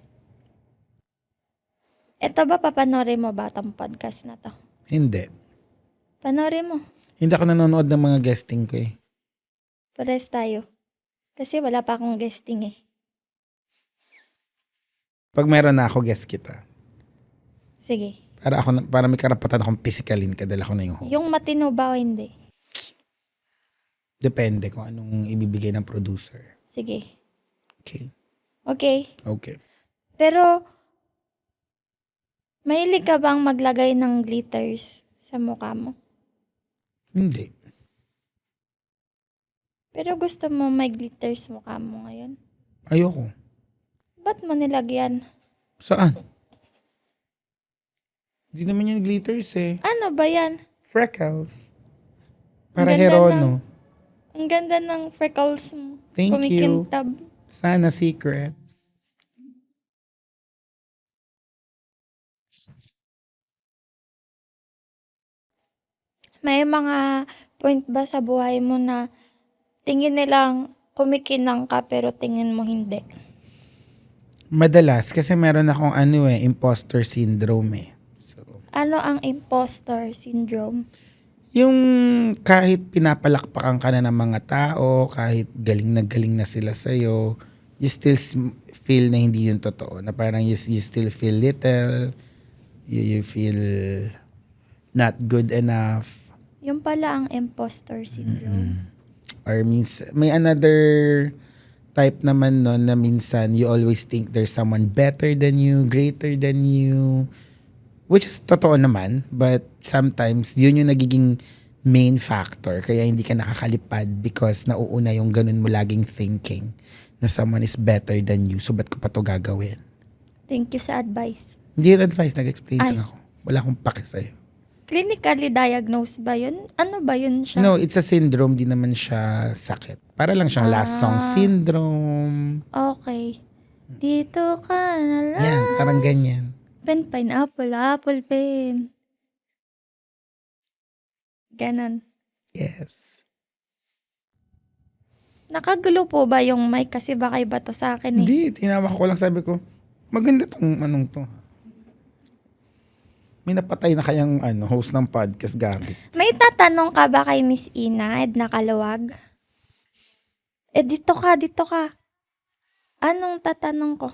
Eto ba, papanorin mo ba itong podcast na to? Hindi. Panorin mo. Hindi ako nanonood ng mga guesting ko eh. Pares tayo. Kasi wala pa akong guesting eh. Pag meron na ako, guest kita. Sige. Para may karapatan akong pisikalin ka dahil ako na yung host. Yung matino ba o hindi? Depende kung anong ibibigay ng producer. Sige. Okay. Okay. Okay. Pero, mahilig ka bang maglagay ng glitters sa mukha mo? Hindi. Pero gusto mo may glitters mukha mo ngayon? Ayoko. Ba't mo nilagyan? Saan? Hindi naman yan glitters eh. Ano ba yan? Freckles. Para Ang ganda Herono. Ang ganda ng freckles mo. Thank you. Kumikintab. Sana secret. May mga point ba sa buhay mo na tingin nilang kumikinang ka pero tingin mo hindi? Madalas, kasi meron akong imposter syndrome eh. So, Ano ang imposter syndrome? yung kahit pinapalakpakan ka na ng mga tao, kahit galing na sila sa'yo, you still feel na hindi yun totoo. Na parang you still feel little, you feel not good enough. Yung pala ang imposter syndrome. Or may another type naman nun na minsan you always think there's someone better than you, greater than you, which is totoo naman, but sometimes yun yung nagiging main factor kaya hindi ka nakakalipad because nauuna yung ganun mo laging thinking na someone is better than you, so ba't ko pa to gagawin? Thank you sa advice. Hindi yung advice, nag-explain Ay. lang ako. Wala akong pake sa'yo. Clinically diagnosed ba yun? Ano ba yun siya? No, it's a syndrome, di naman siya sakit. Para lang siyang last song syndrome. Okay. Dito ka na lang. Yan, parang ganyan. Pen, pineapple, apple pen. Ganon. Yes. Nakagulo po ba yung mic kasi baka iba to sa akin eh. Hindi, tinawag ko lang, sabi ko, maganda tong anong to. May napatay na kayang host ng podcast gamit. May tatanong ka ba kay Miss Ina, Edna Kaluwag? Dito ka, dito ka. Anong tatanong ko?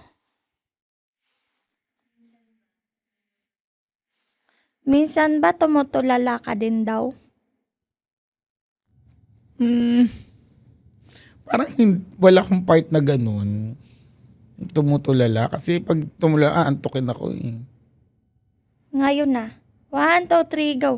Minsan ba tumutulala ka din daw? Parang wala akong part na ganun. Tumutulala. Kasi pag tumulala, antukin ako eh. Ngayon na. 1, 2, 3, go.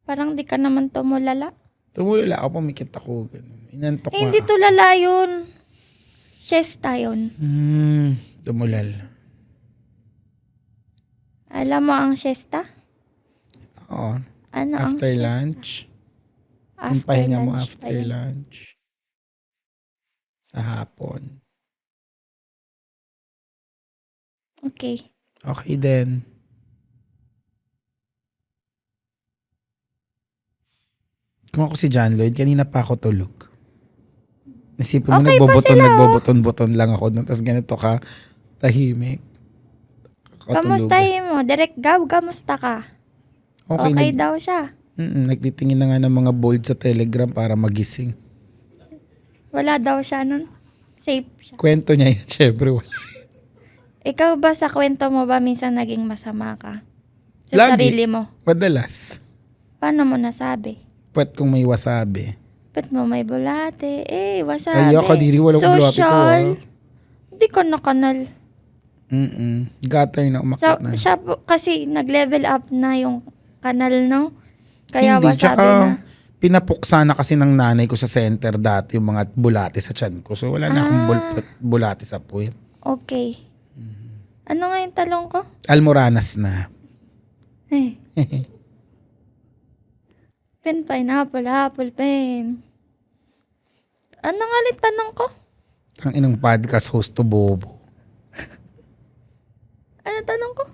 Parang di ka naman tumulala. Tumulala ako, pumikit ako. Ganun. Inantok Eh, hindi tulala yun. Siesta yun. Tumulal. Alam mo ang siesta? Oo. Ano After ang siesta? lunch. Yung pahinga mo after Ayun. lunch. Sa hapon. Okay. Okay then. Kung ako si John Lloyd, kanina pa ako tulog. Nasipin mo, Okay pa sila, nagboboton-boton lang ako. Tapos ganito ka, tahimik. Kamustahin mo? Direct Gab, kamusta ka? Okay, Okay daw siya. nagtitingin na nga ng mga bold sa Telegram para magising. Wala daw siya nun. Safe siya. Kwento niya yun, syempre wala. Ikaw ba sa kwento mo ba minsan naging masama ka? Sa Lagi. sarili mo? Madalas. Paano mo nasabi? Pat kung may wasabi. Ba't mo may bulate? Wasabi. Ay, kadiri, walang bulate ko, Social. Hindi ko nakanal. Gutter na umakyat na. Siya po, kasi nag-level up na yung kanal, no? Kaya Hindi, wasabi tsaka na. pinapuksa na kasi ng nanay ko sa center dati yung mga bulate sa tiyan ko. So wala na akong bulate sa puwet. Okay. Ano nga yung talong ko? Almoranas na. Pen, pineapple, apple, pen. Ano nga ulit tanong ko? Ang inang podcast host to Bobo. Ano tanong ko?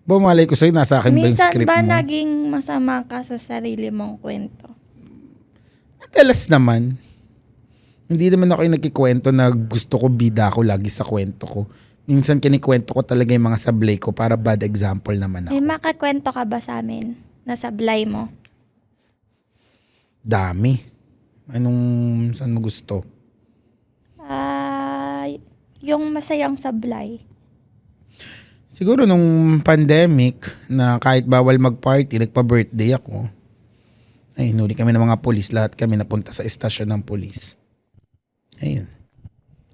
Bumalay ko sa'yo, nasa akin ba yung Minsan script ba mo? naging masama ka sa sarili mong kwento? Madalas naman. Hindi naman ako yung nagkikwento na gusto ko bida ako lagi sa kwento ko. Minsan kinikwento ko talaga yung mga sablay ko para bad example naman ako. May makakwento ka ba sa amin na sablay mo? Dami. Saan mo gusto? Yung masayang sablay. Siguro nung pandemic na kahit bawal mag-party, nagpa-birthday ako. Ay, hinuli kami ng mga polis. Lahat kami napunta sa estasyon ng polis. Ayun.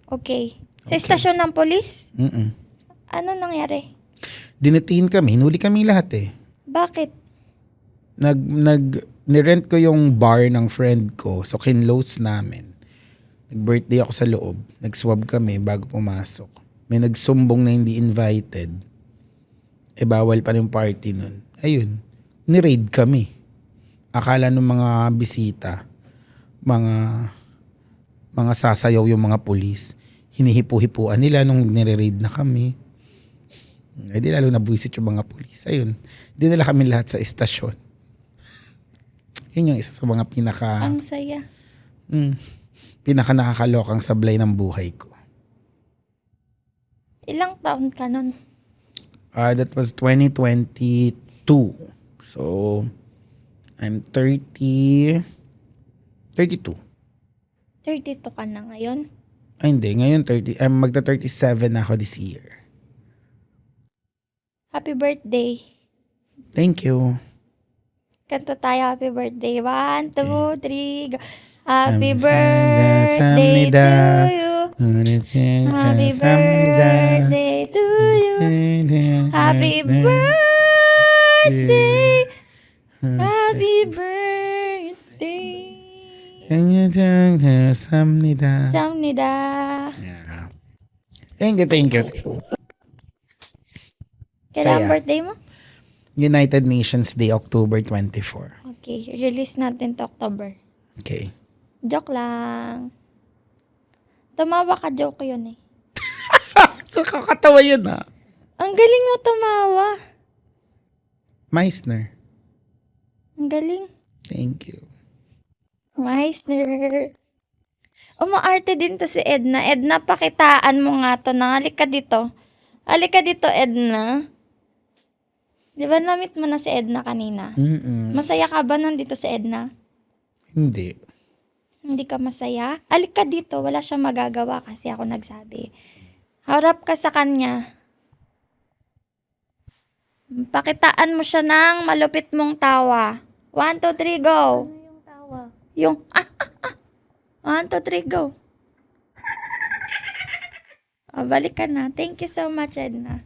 Okay. Sa estasyon ng polis? Mm-mm. Ano nangyari? Dinetain kami. Hinuli kami lahat eh. Bakit? Nirent ko yung bar ng friend ko. So, kinlose namin. Nag-birthday ako sa loob. Nag-swab kami bago pumasok. May nagsumbong na hindi invited. Bawal pa yung party nun. Ayun. Ni-raid kami. Akala ng mga bisita, mga sasayaw yung mga pulis. Hinihipu-hipuan nila nung nire-raid na kami. Di lalo nabuisit yung mga pulis. Ayun. Dinala kami lahat sa estasyon. Yun yung isa sa mga Ang saya. pinaka nakakalokang sablay ng buhay ko. Ilang taon ka nun? That was 2022. So, I'm 32. 32 ka na ngayon? Ay, hindi. Ngayon, magta-37 na ako this year. Happy birthday. Thank you. Kanta tayo happy birthday. 1, 2, 3, go. Happy birthday birthday to you. Happy birthday to you. Happy birthday. Happy birthday. Samnida. Samnida. Yeah. Thank you. Kailan Saya. birthday mo? United Nations Day, October 24. Okay, release natin to October. Okay. Joke lang. Tumawa ka, joke yun eh. So, kakatawa yun ah. Ang galing mo tumawa. Meissner. Ang galing. Thank you. Meissner. Umaarte din to si Edna. Edna, pakitaan mo nga to. Halika dito. Halika dito, Edna. Di ba na-meet mo na si Edna kanina? Masaya ka ba nandito si Edna? Hindi. Hindi ka masaya? Halika dito. Wala siyang magagawa kasi ako nagsabi. Harap ka sa kanya. Pakitaan mo siya ng malupit mong tawa. 1, 2, 3, go. Ano yung tawa? Yung 1, 2, 3, go. Balik ka na. Thank you so much, Edna.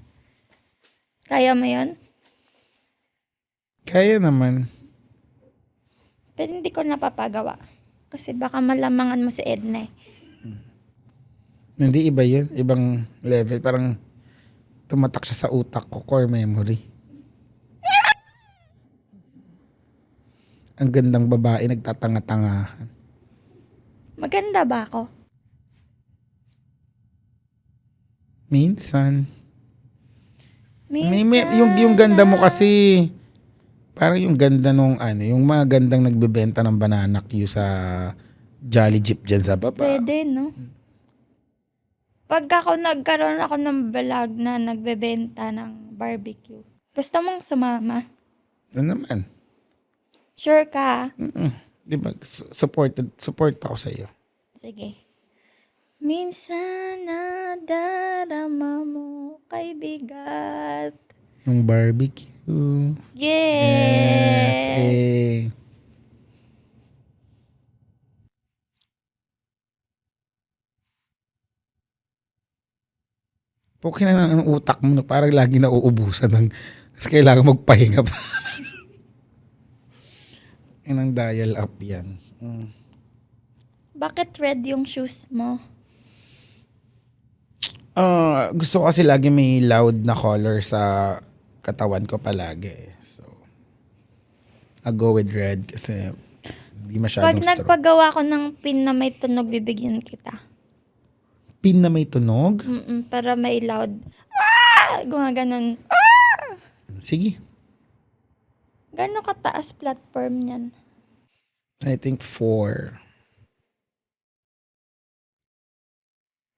Kaya mo yun? Kaya naman. Pero hindi ko napapagawa. Kasi baka malamangan mo si Edna eh. Hindi iba yun. Ibang level. Parang tumatak siya sa utak ko. Core memory. Ang gandang babae nagtatanga-tangahan. Maganda ba ako? Minsan. Minsan. Yung ganda mo kasi parang yung ganda nung yung mga gandang nagbebenta ng banana Q sa Jolly Jeep dyan sa baba. Pwede, no? Pag nagkaroon ako ng vlog na nagbebenta ng barbecue, gusto mong sumama? Ano naman? Sure ka? Di ba? Support ako sa iyo. Sige. Minsan nadarama mo kay bigat. Nung barbecue. Yes, Yes! Pukin na ng utak mo na parang lagi nauubusan ng kasi kailangan magpahinga pa. Yan ang dial up yan. Bakit red yung shoes mo? Gusto ko kasi lagi may loud na color sa katawan ko palagi. So, I'll go with red kasi hindi Pag masyadong strong. nagpagawa ko ng pin na may tunog, bibigyan kita. Pin na may tunog? Para may loud. Gumaganon. Sige. Gano'ng kataas platform niyan? I think 4.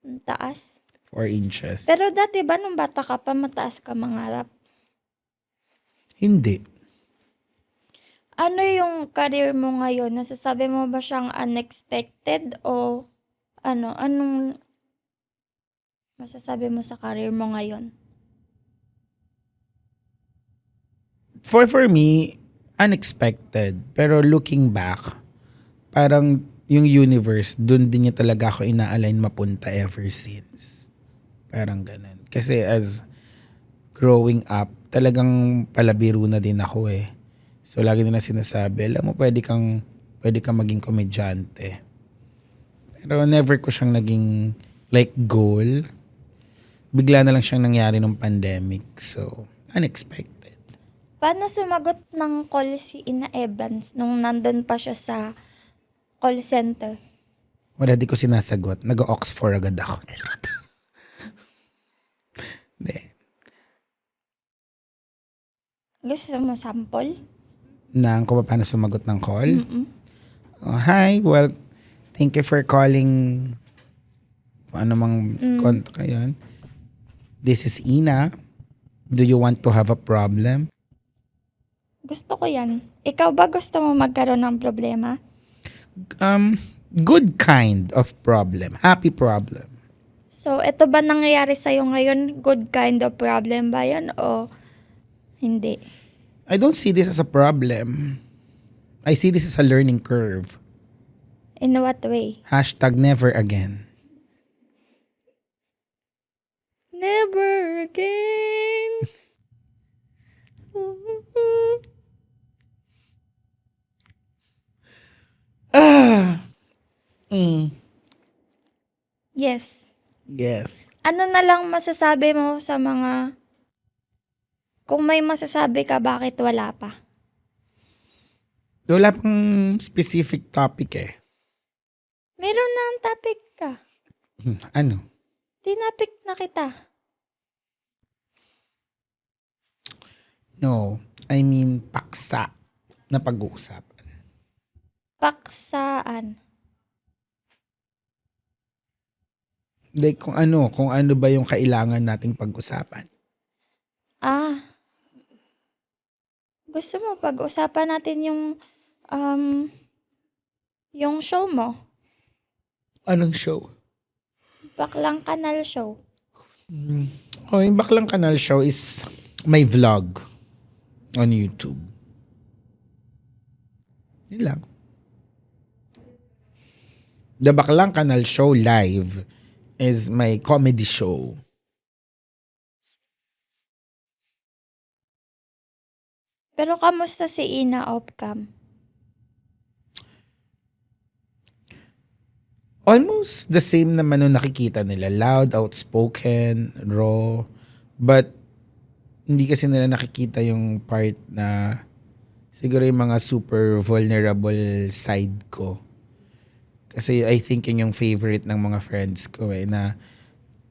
Ang taas. 4 inches. Pero dati ba nung bata ka pa, mataas ka mangarap? Hindi. Ano yung career mo ngayon? Nasasabi mo ba siyang unexpected o anong masasabi mo sa career mo ngayon? For me, unexpected. Pero looking back, parang yung universe, dun din niya talaga ako ina-align mapunta ever since. Parang ganun. Kasi as growing up, talagang palabiro na din ako eh. So lagi nila sinasabi, alam mo pwede kang maging komedyante. Pero never ko siyang naging like goal. Bigla na lang siyang nangyari nung pandemic. So, unexpected. Paano sumagot ng call si Ina Evans nung nandun pa siya sa call center? Wala, di ko sinasagot. Nag-Oxford agad ako. Hindi. Gusto mo sample? Kung paano sumagot ng call? Hi, well, thank you for calling. Kung ano mang contact yun. This is Ina. Do you want to have a problem? Gusto ko yan. Ikaw ba gusto mo magkaroon ng problema? Good kind of problem. Happy problem. So, ito ba nangyayari sa'yo ngayon? Good kind of problem ba yan o hindi? I don't see this as a problem. I see this as a learning curve. In what way? #never again. Never again. Yes. Yes. Ano na lang masasabi mo sa mga... Kung may masasabi ka, bakit wala pa? Wala pang specific topic eh. Meron na ang topic ka. Ano? Tinapik na kita. No. I mean, paksa na pag-uusapan. Paksaan. Like kung ano ba yung kailangan nating pag-usapan. Gusto mo pag-usapan natin yung show mo? Anong show? Baklang Kanal Show. Yung Baklang Kanal Show is my vlog on YouTube. Yun lang. The Baklang Kanal Show live is my comedy show. Pero kamusta si Ina off-cam? Almost the same naman nung nakikita nila. Loud, outspoken, raw. But hindi kasi nila nakikita yung part na siguro yung mga super vulnerable side ko. Kasi I think yun yung favorite ng mga friends ko na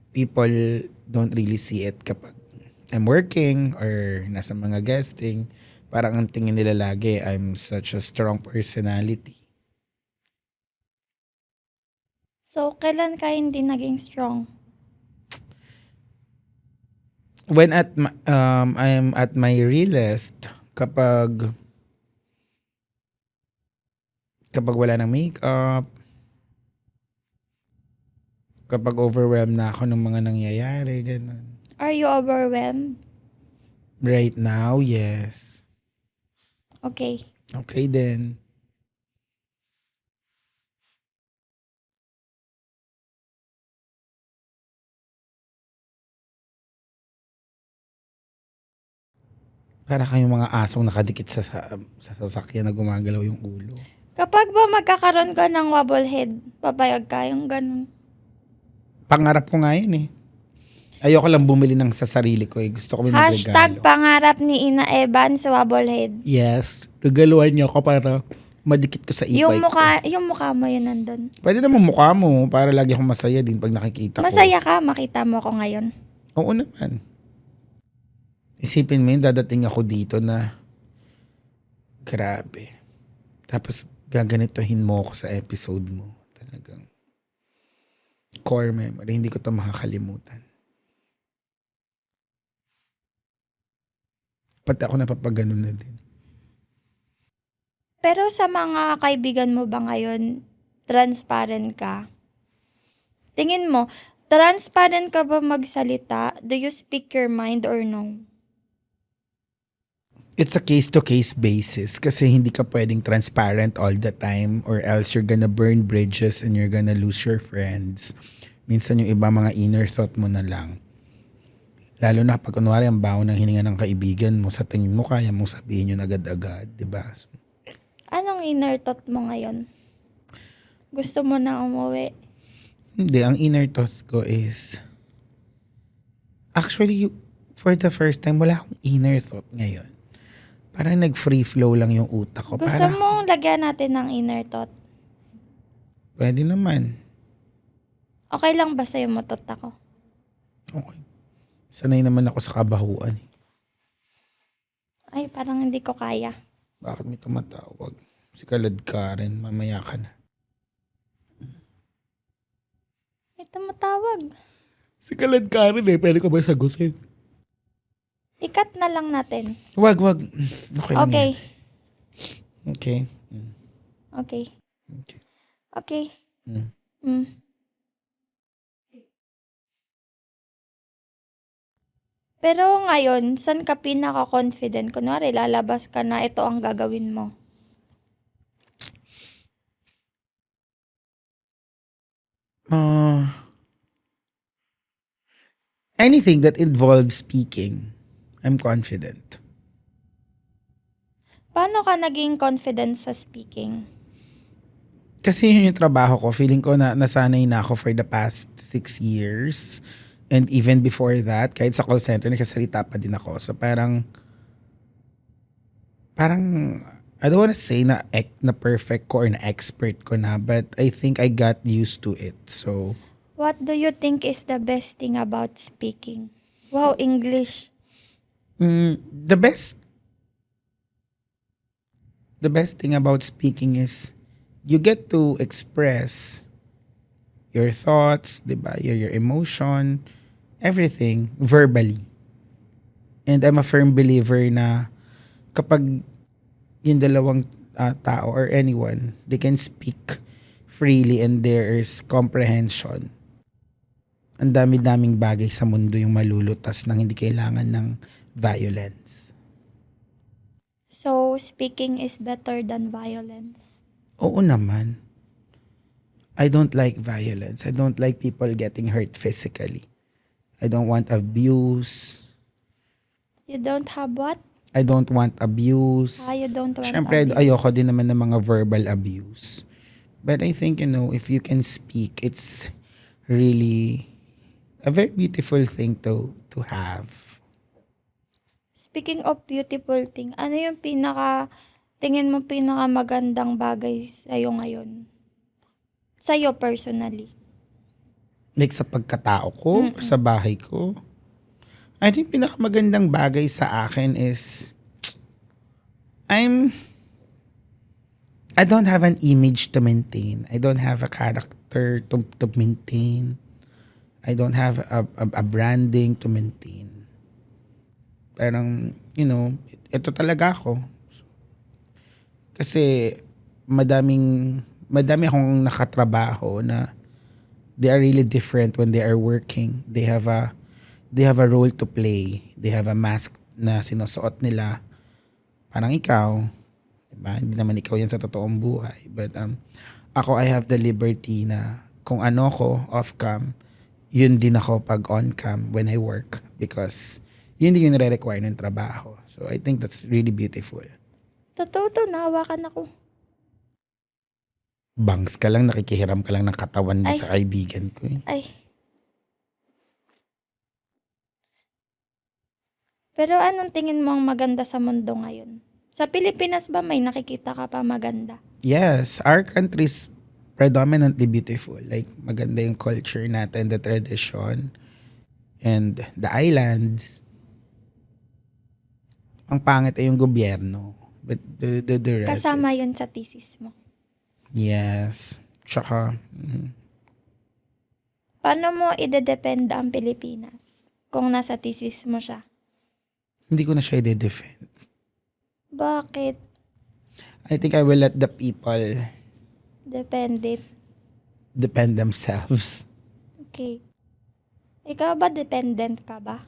people don't really see it kapag I'm working or nasa mga guesting. Parang ang tingin nila lagi, I'm such a strong personality. So, kailan ka hindi naging strong? When I'm at my realest, kapag wala ng makeup, Kapag overwhelmed na ako ng mga nangyayari, ganun. Are you overwhelmed? Right now, yes. Okay. Okay then. Para kayong mga asong nakadikit sa sasakyan na gumagalaw yung ulo. Kapag ba magkakaroon ka ng wobble head, papayag ka yung ganun. Pangarap ko nga yun eh. Ayoko lang bumili ng sa sarili ko eh. Gusto ko may Hashtag magregalo. pangarap ni Ina Evans wobble head. Yes. Regaluhan niyo ako para madikit ko sa e-bike Yung mukha mo yun nandun. Pwede naman mukha mo para lagi akong masaya din pag nakikita ko. Masaya ka, makita mo ako ngayon. Oo naman. Isipin mo yun, dadating ako dito na grabe. Tapos gaganitohin mo ako sa episode mo. Talagang core memory. Hindi ko to makakalimutan. Pati ako napapaganon na din. Pero sa mga kaibigan mo ba ngayon, transparent ka? Tingin mo, transparent ka ba magsalita? Do you speak your mind or no? It's a case-to-case basis kasi hindi ka pwedeng transparent all the time or else you're gonna burn bridges and you're gonna lose your friends. Minsan yung iba mga inner thought mo na lang. Lalo na pag kunwari ang baho ng hininga ng kaibigan mo, sa tingin mo kaya mong sabihin yun agad-agad, di ba? Anong inner thought mo ngayon? Gusto mo na umuwi? Hindi, ang inner thought ko is actually, for the first time, wala akong inner thought ngayon. Parang nag-free flow lang yung utak ko. Gusto mo lagyan natin ng inner thought? Pwede naman. Okay lang ba sa'yo matot ako? Okay. Sanay naman ako sa kabahuan. Ay, parang hindi ko kaya. Bakit may tumatawag? Si Kalad Karen, mamaya ka na. May tumatawag. Si Kalad Karen eh, pwede ko ba sagutin? Ikat na lang natin. Wag. Okay lang Okay. yan. Okay. Okay. Okay. Okay. Mm. Mm. Pero ngayon, saan ka pinaka-confident? Kunwari, lalabas ka na, ito ang gagawin mo. Anything that involves speaking, I'm confident. Paano ka naging confident sa speaking? Kasi yun yung trabaho ko. Feeling ko na nasanay na ako for the past 6 years. And even before that, kahit sa call center, nagsasalita pa din ako. So parang, I don't wanna say na perfect ko or na expert ko na, but I think I got used to it. So, What do you think is the best thing about speaking? Wow, English. the best thing about speaking is you get to express your thoughts, diba? Your emotion, everything verbally. And I'm a firm believer na kapag yung dalawang tao or anyone, they can speak freely and there is comprehension. Ang dami-daming bagay sa mundo yung malulutas nang hindi kailangan ng violence. So, speaking is better than violence. Oo naman. I don't like violence. I don't like people getting hurt physically. I don't want abuse. You don't have what? I don't want abuse. You don't want Siyempre, abuse. ayoko din naman ng mga verbal abuse. But I think, if you can speak, it's really a very beautiful thing to have. Speaking of beautiful thing, ano yung tingin mo magandang bagay sa'yo ngayon? Sa'yo personally. Like sa pagkatao ko, sa bahay ko. I think pinakamagandang bagay sa akin is I don't have an image to maintain. I don't have a character to maintain. I don't have a branding to maintain. Parang, ito talaga ako. Kasi madami akong nakatrabaho na they are really different when they are working. They have a role to play. They have a mask na sinusuot nila. Parang ikaw, diba? Hindi naman ikaw yan sa totoong buhay. But ako, I have the liberty na kung ano ko off-cam, yun din ako pag on-cam when I work. Because yun din yung nire-require ng trabaho. So I think that's really beautiful. Totoo to, nahawakan ako. Bangs ka lang, nakikihiram ka lang ng katawan Ay. sa kaibigan ko. Ay. Pero anong tingin mo ang maganda sa mundo ngayon? Sa Pilipinas ba may nakikita ka pa maganda? Yes, our country is predominantly beautiful. Like, maganda yung culture natin, the tradition, and the islands. Ang pangit ay yung gobyerno. But the rest Kasama is- yun sa thesis mo. Yes. Tsaka, Paano mo idedepend ang Pilipinas kung nasa thesis mo siya? hindi ko na siya i-defend. Bakit? I think I will let the people Dependent. defend themselves. Okay. Ikaw ba dependent ka ba?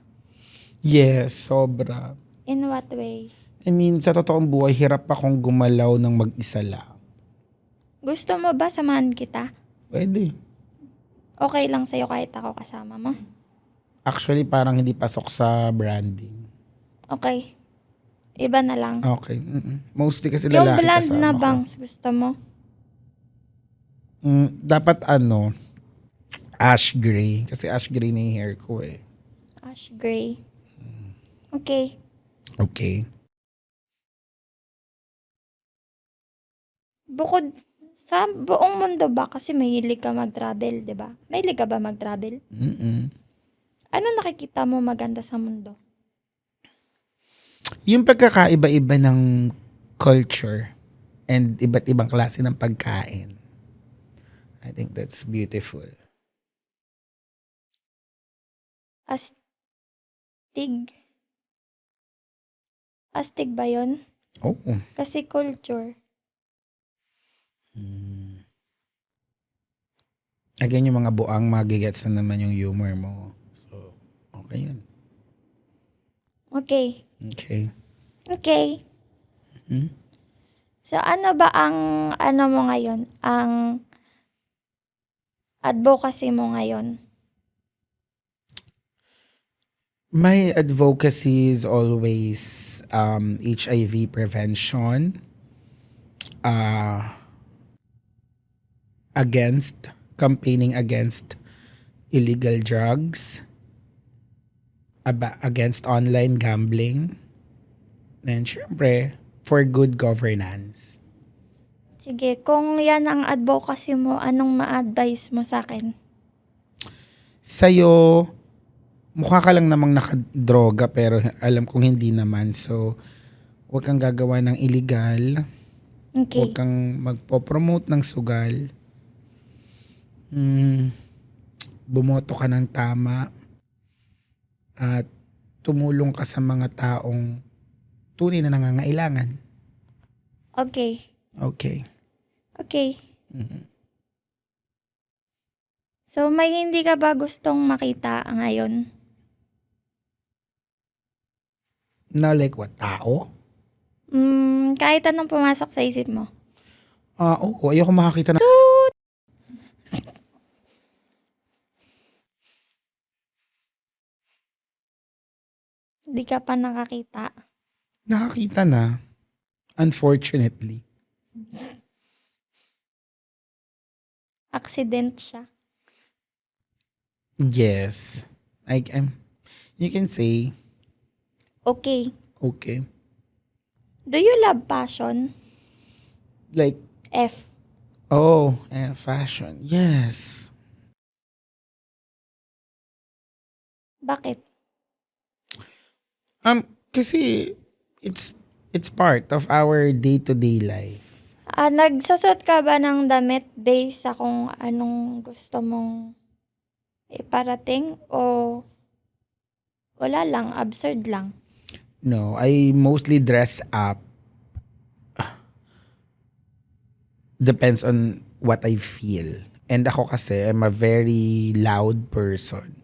Yes, sobra. In what way? I mean, sa totoong buhay, hirap akong gumalaw ng mag-isa lang. Gusto mo ba samahan kita? Pwede. Okay lang sa'yo kahit ako kasama mo? Actually, parang hindi pasok sa branding. Okay. Iba na lang. Okay. Mostly kasi Yung lalaki blonde kasama na ko. bangs, gusto mo? Dapat ash gray. Kasi ash gray na yung hair ko eh. Ash gray. Okay. Okay. Bukod sa buong mundo ba? Kasi mahilig ka mag-travel, di ba? Mahilig ka ba mag-travel? Ano nakikita mo maganda sa mundo? Yung pagkakaiba-iba ng culture and iba't ibang klase ng pagkain. I think that's beautiful. Astig. Astig ba yun? Oh. Kasi culture. Again, yung mga buang magigets na naman yung humor mo. So, okay yun. Okay. Okay. Okay. So, ano ba ang mo ngayon? Ang advocacy mo ngayon? My advocacy is always HIV prevention, campaigning against illegal drugs, against online gambling, and syempre, for good governance. Sige, kung yan ang advocacy mo, anong ma-advise mo sa akin? Sa'yo, mukha ka lang namang nakadroga pero alam kong hindi naman. So, huwag kang gagawa ng illegal. Okay. Huwag kang magpo-promote ng sugal. Bumoto ka ng tama. At tumulong ka sa mga taong tunay na nangangailangan. Okay. Okay. Okay. So, may hindi ka ba gustong makita ngayon? Na like what? Tao? Kahit anong pumasok sa isip mo. Oo. Ayoko makakita na. Hindi ka pa nakakita. Nakakita na. Unfortunately. Accident siya. Yes. You can say, Okay. okay. Do you love passion? Like, F. fashion. Yes. Bakit? Kasi it's part of our day-to-day life. Nagsusot ka ba ng damit based sa kung anong gusto mong iparating o wala lang, absurd lang? No, I mostly dress up. Depends on what I feel. And ako kasi, I'm a very loud person.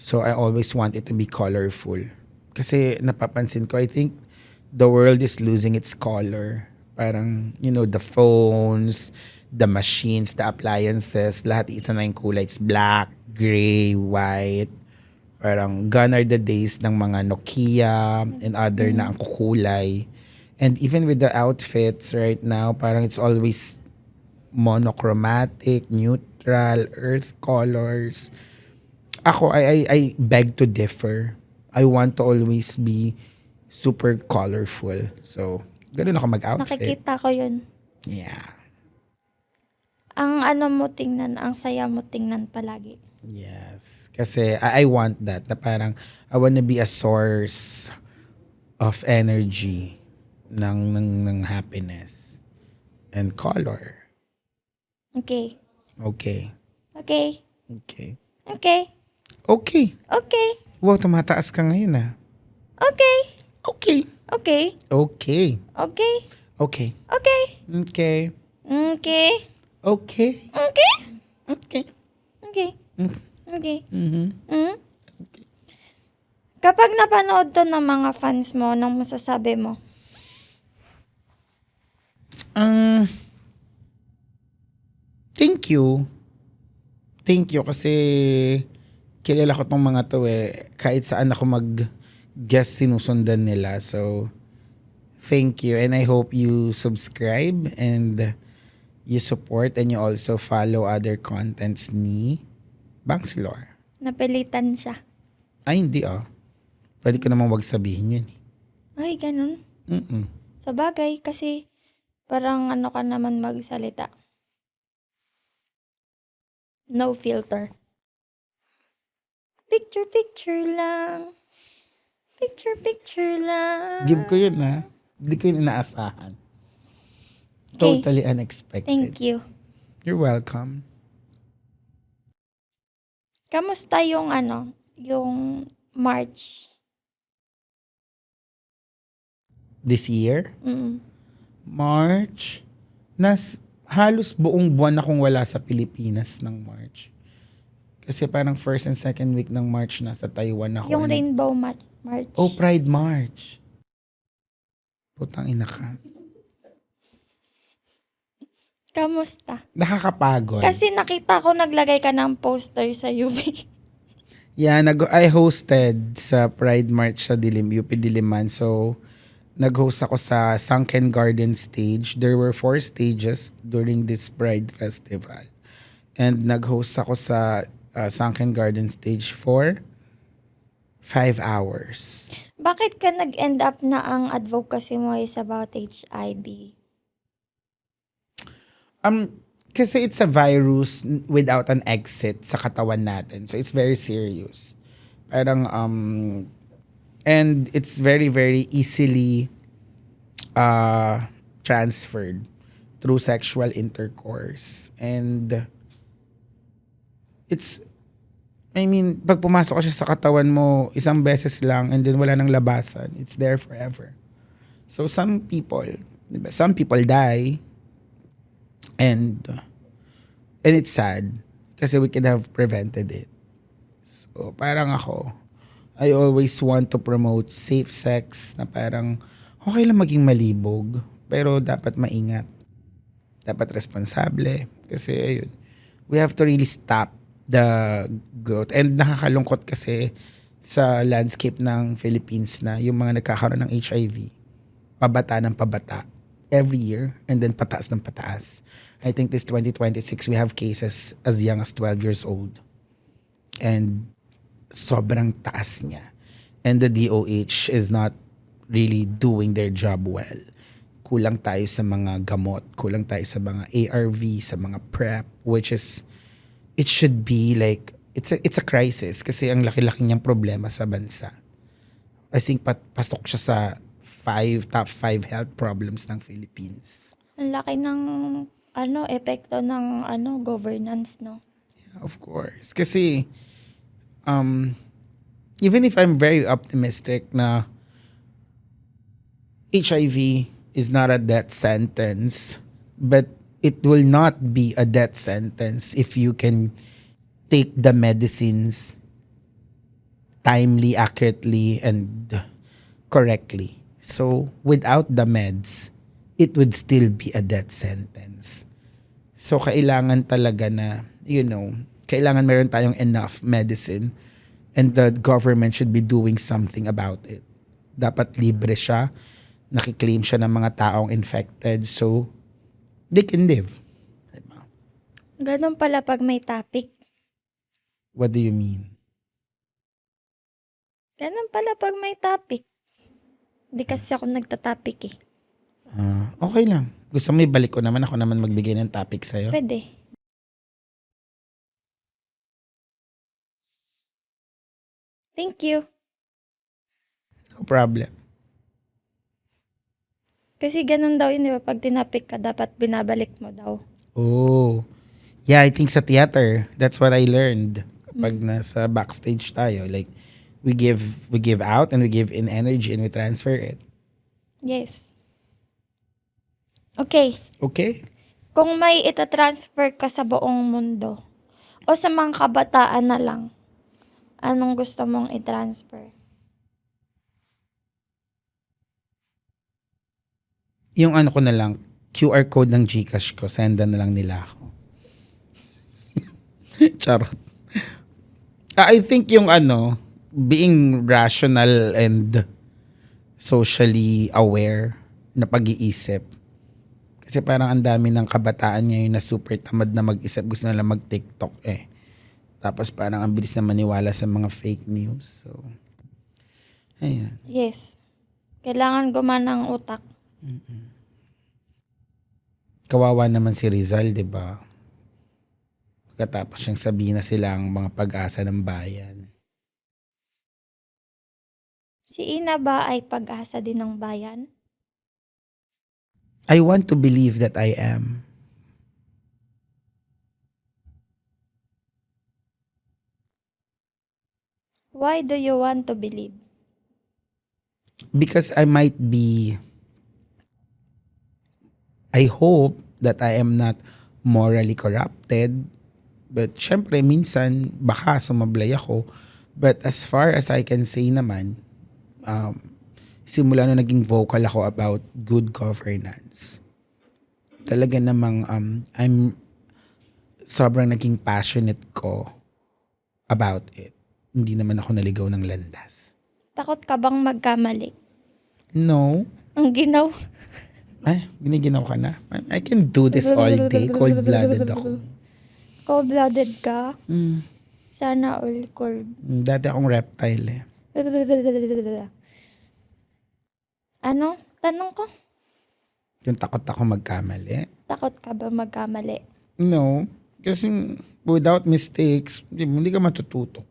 So I always want it to be colorful. Kasi napapansin ko, I think the world is losing its color. Parang, the phones, the machines, the appliances, lahat isa na yung kulay. It's black, gray, white. Parang gone are the days ng mga Nokia and other na ang kukulay. And even with the outfits right now, parang it's always monochromatic, neutral, earth colors. Ako, I beg to differ. I want to always be super colorful. So, ganun ako mag-outfit. Nakikita ko yun. Yeah. Ang mo tingnan, ang saya mo tingnan palagi. Yes. Kasi I want that. Na parang, I wanna be a source of energy ng happiness and color. Okay. Okay. Okay. Okay. Okay. Okay. Okay. Wow, tumataas ka ngayon ah. Okay. Okay. Okay. Okay. Okay. Okay. Okay. Okay. Okay. Okay. Okay. Okay. Okay. Okay. Mm-hmm. Mm? Kapag napanood to ng mga fans mo, anong masasabi mo? Thank you. Thank you kasi kilala ko tong mga to eh. Kahit saan ako mag-guest sinusundan nila. So, thank you. And I hope you subscribe and you support and you also follow other contents ni Bangsilor. Napilitan siya. Ay, hindi ah. Pwede ko namang wag sabihin yun eh. Ay, ganun. Mm-mm. Sa bagay, kasi parang ka naman magsalita. No filter. Picture lang. Picture lang. Give ko yun ha. Hindi ko yun inaasahan. Okay. Totally unexpected. Thank you. You're welcome. Kamusta yung yung March? This year, Mm. March, halos buong buwan akong wala sa Pilipinas ng March. Kasi parang first and second week ng March nasa Taiwan ako. Yung Rainbow March. Oh, Pride March. Putang ina ka. Kamusta? Nakakapagod. Kasi nakita ko naglagay ka ng poster sa UP. Yeah, I hosted sa Pride March sa UP Diliman. So, nag-host ako sa Sunken Garden stage. There were 4 stages during this Pride Festival. And nag-host ako sa Sunken Garden stage for 5 hours. Bakit ka nag-end up na ang advocacy mo is about HIV? Kasi it's a virus without an exit sa katawan natin. So it's very serious. Parang and it's very very easily transferred through sexual intercourse. And pag pumasok siya sa katawan mo, isang beses lang and then wala nang labasan. It's there forever. So some people die. And it's sad kasi we could have prevented it. So parang ako, I always want to promote safe sex na parang okay lang maging malibog pero dapat maingat. Dapat responsable kasi ayun. We have to really stop the growth. And nakakalungkot kasi sa landscape ng Philippines na yung mga nagkakaroon ng HIV, pabata ng pabata every year and then pataas ng pataas. I think this 2026 we have cases as young as 12 years old. And sobrang taas niya. And the DOH is not really doing their job well. Kulang tayo sa mga gamot, kulang tayo sa mga ARV, sa mga PrEP, which is, it should be like, it's a crisis kasi ang laki-laki niyang problema sa bansa. I think pasok siya sa top 5 health problems ng Philippines. Ang laki ng epekto ng governance, no? Yeah, of course. Kasi even if I'm very optimistic na HIV is not a death sentence, but it will not be a death sentence if you can take the medicines timely, accurately, and correctly. So, without the meds, it would still be a death sentence. So, kailangan talaga na, kailangan meron tayong enough medicine and the government should be doing something about it. Dapat libre siya, nakiklaim siya ng mga taong infected, so they can live. Diba? Ganun pala pag may topic. What do you mean? Ganun pala pag may topic. Di kasi ako nagtatopic eh. Okay lang. Gusto mo ibalik ko naman, ako naman magbigay ng topic sa'yo? Pwede. Thank you. No problem. Kasi ganun daw yun, di ba? Pag tinapik ka, dapat binabalik mo daw. Oh. Yeah, I think sa theater, that's what I learned. Pag nasa backstage tayo, like, we give out and we give in energy and we transfer it. Yes. Okay. Okay? Kung may itatransfer ka sa buong mundo o sa mga kabataan na lang, anong gusto mong i-transfer? Yung ano ko na lang, QR code ng GCash ko, sendan na lang nila ako. Charot. I think yung being rational and socially aware na pag-iisip. Kasi parang ang dami ng kabataan ngayon na super tamad na mag-isip. Gusto nila mag-TikTok eh. Tapos parang ang bilis na maniwala sa mga fake news. So, ayan. Yes. Kailangan gumana ang utak. Kawawa naman si Rizal, di ba? Pagkatapos siyang sabihin na sila ang mga pag-asa ng bayan. Si Ina ba ay pag-asa din ng bayan? I want to believe that I am. Why do you want to believe? Because I might be, I hope that I am not morally corrupted. But syempre, minsan, baka sumablay ako. But as far as I can say naman, simula na naging vocal ako about good governance, talaga namang I'm sobrang naging passionate ko about it. Hindi naman ako naligaw ng landas. Takot ka bang magkamali? No. Ang ginaw. Ay, giniginaw ka na. I can do this all day. Cold-blooded ako. Cold-blooded ka? Sana all cold. Dati akong reptile eh. Ano? Tanong ko. Yung takot ako magkamali. Takot ka ba magkamali? No. Kasi without mistakes, hindi ka matututo.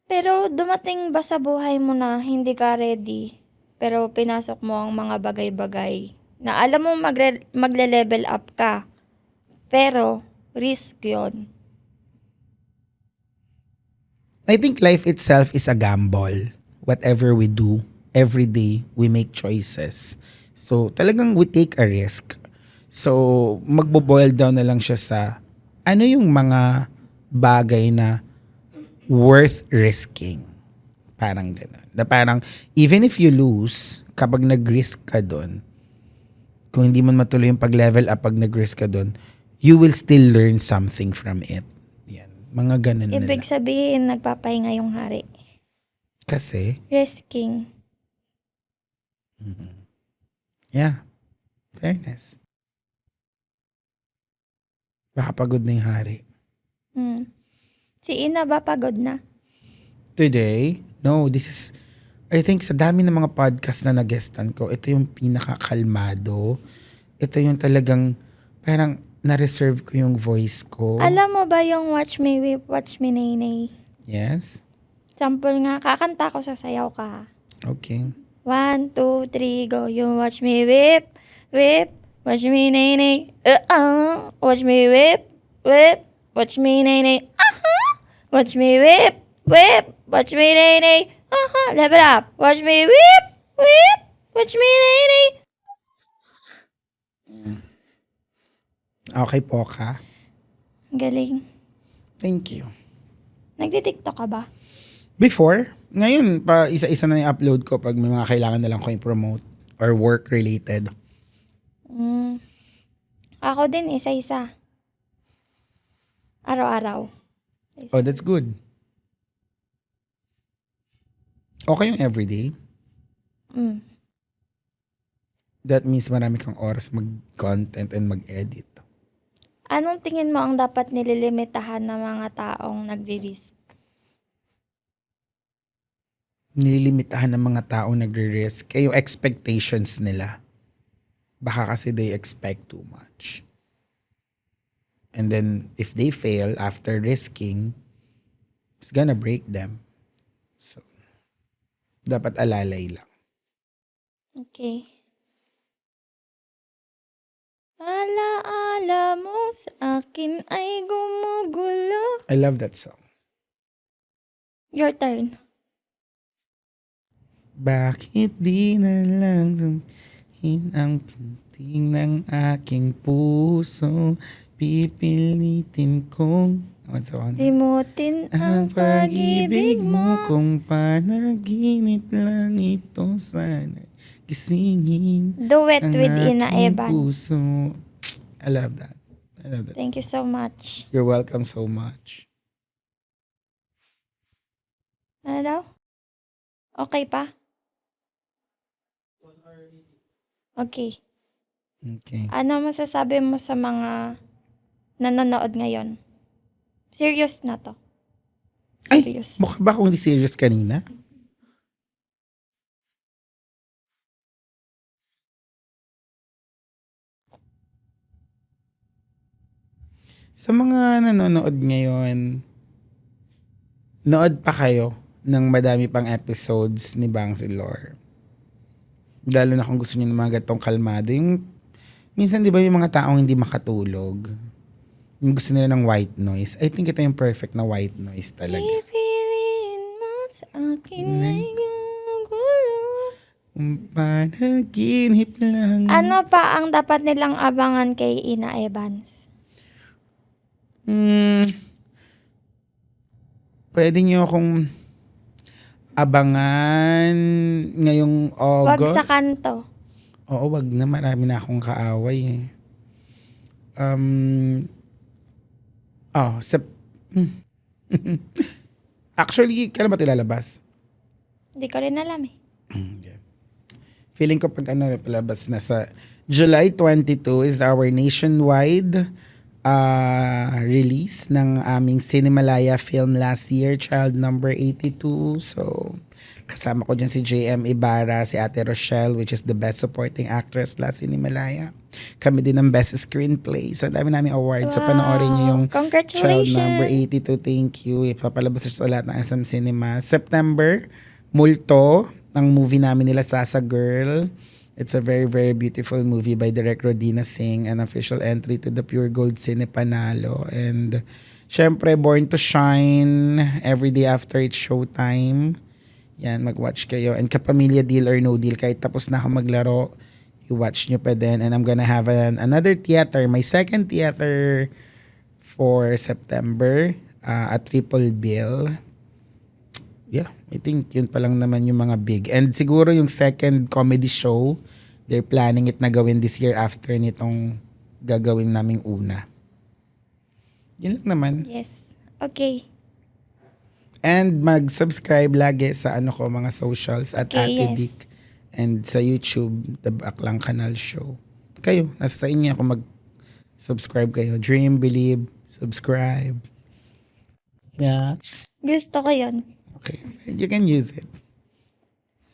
Pero dumating ba sa buhay mo na hindi ka ready, pero pinasok mo ang mga bagay-bagay na alam mo magle-level up ka, pero risk yun? I think life itself is a gamble. Whatever we do, every day, we make choices. So, talagang we take a risk. So, magbo-boil down na lang siya sa ano yung mga bagay na worth risking. Parang gano'n. Na parang, even if you lose, kapag nag-risk ka doon, kung hindi man matuloy yung pag-level up pag nag-risk ka doon, you will still learn something from it. Yan. Mga ganun na Ibig lang. sabihin, nagpapahinga yung hari. Kasi, Risking. yeah. Fairness. Baka pagod na yung hari. Si Ina ba pagod na? Today, no, this is, I think sa dami ng mga podcast na nagestan ko, ito yung pinakakalmado. Ito yung talagang, parang na-reserve ko yung voice ko. Alam mo ba yung Watch Me Whip, Watch Me Nay? Yes? Sample nga, kakanta ko, sasayaw ka. Okay. 1, 2, 3, go. You watch me whip, whip, watch me nay. Watch me whip, whip, watch me nay. Watch me whip, whip, watch me nay. Level up. Watch me whip, whip, watch me nay. Okay po ka? Galing. Thank you. Nagdi-TikTok ka ba? Before, ngayon pa isa-isa na yung upload ko pag may mga kailangan na lang ko i-promote or work related. Ako din, isa-isa. Araw-araw. Oh, that's good. Okay yung everyday. Mm. That means marami kang oras mag-content and mag-edit. Anong tingin mo ang dapat nililimitahan ng mga taong nagre-risk? Nililimitahan ng mga taong nagre-risk ay yung expectations nila. Baka kasi they expect too much. And then, if they fail after risking, it's gonna break them. So, dapat alalay lang. Okay. Ala-ala mo sa akin ay gumugulo. I love that song. Your turn. Bakit di na lang sumpihin ang pinting ng aking puso? Pipilitin kong Limutin ang pag-ibig mo. kung panaginip lang ito sana gisingin Duet ang with Ina aking Evans. puso. I love that. Thank you so much. You're welcome so much. Ano daw? Okay pa? Okay. Okay. Ano masasabi mo sa mga nanonood ngayon? Serious na to. Ay, Serious. mukha ba akong di serious kanina? Sa mga nanonood ngayon, nood pa kayo ng madami pang episodes ni Bang Lore. Lalo na kung gusto niyo ng mga gatong kalmado. Yung, minsan di ba yung mga taong hindi makatulog, yung gusto nila ng white noise. I think ito yung perfect na white noise talaga. Pipiliin mo sa akin ay gumugulo. Panaginip lang. Ano pa ang dapat nilang abangan kay Ina Evans? Pwede nyo akong abangan ngayong Wag August. sa kanto. Oo, wag na. Marami na akong kaaway. Actually, kailan ba ito lalabas? Hindi ko rin alam eh. Feeling ko pag palabas na sa July 22 is our nationwide release ng aming Cinemalaya film last year, Child Number 82. So, kasama ko dyan si JM Ibarra, si Ate Rochelle, which is the Best Supporting Actress last Cinemalaya. Kami din ng Best Screenplay. So, dami namin awards. So, panoorin nyo yung Child Congratulations! Number 82. Thank you. Ipapalabas sa lahat ng SM Cinema. September, Multo, ang movie namin nila, Sasa Girl. It's a very, very beautiful movie by Direk Rodina Singh, an official entry to the Pure Gold Cine Panalo. And syempre, Born to Shine, every day after it's showtime. Yan, mag-watch kayo. And Kapamilya, Deal or No Deal, kahit tapos na ako maglaro, i-watch nyo pa din. And I'm gonna have another theater, my second theater for September, at Triple Bill. Yeah, I think yun pa lang naman yung mga big. And siguro yung second comedy show, they're planning it na gawin this year after nitong gagawin naming una. Yun lang naman. Yes. Okay. And mag-subscribe lagi sa mga socials at Okay, Ate yes. Dick. And sa YouTube, The Baklang Kanal Show. Kayo, nasa sa inyo kung mag-subscribe kayo. Dream, believe, subscribe. Yes. Gusto ko yun. Okay, you can use it.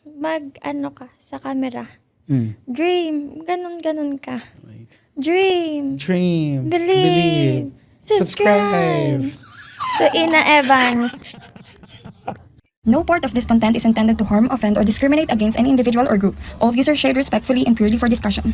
Mag-ano ka sa camera. Dream. Ganun ka. Dream. Dream. Believe. Subscribe. To Ina Evans. No part of this content is intended to harm, offend, or discriminate against any individual or group. All views are shared respectfully and purely for discussion.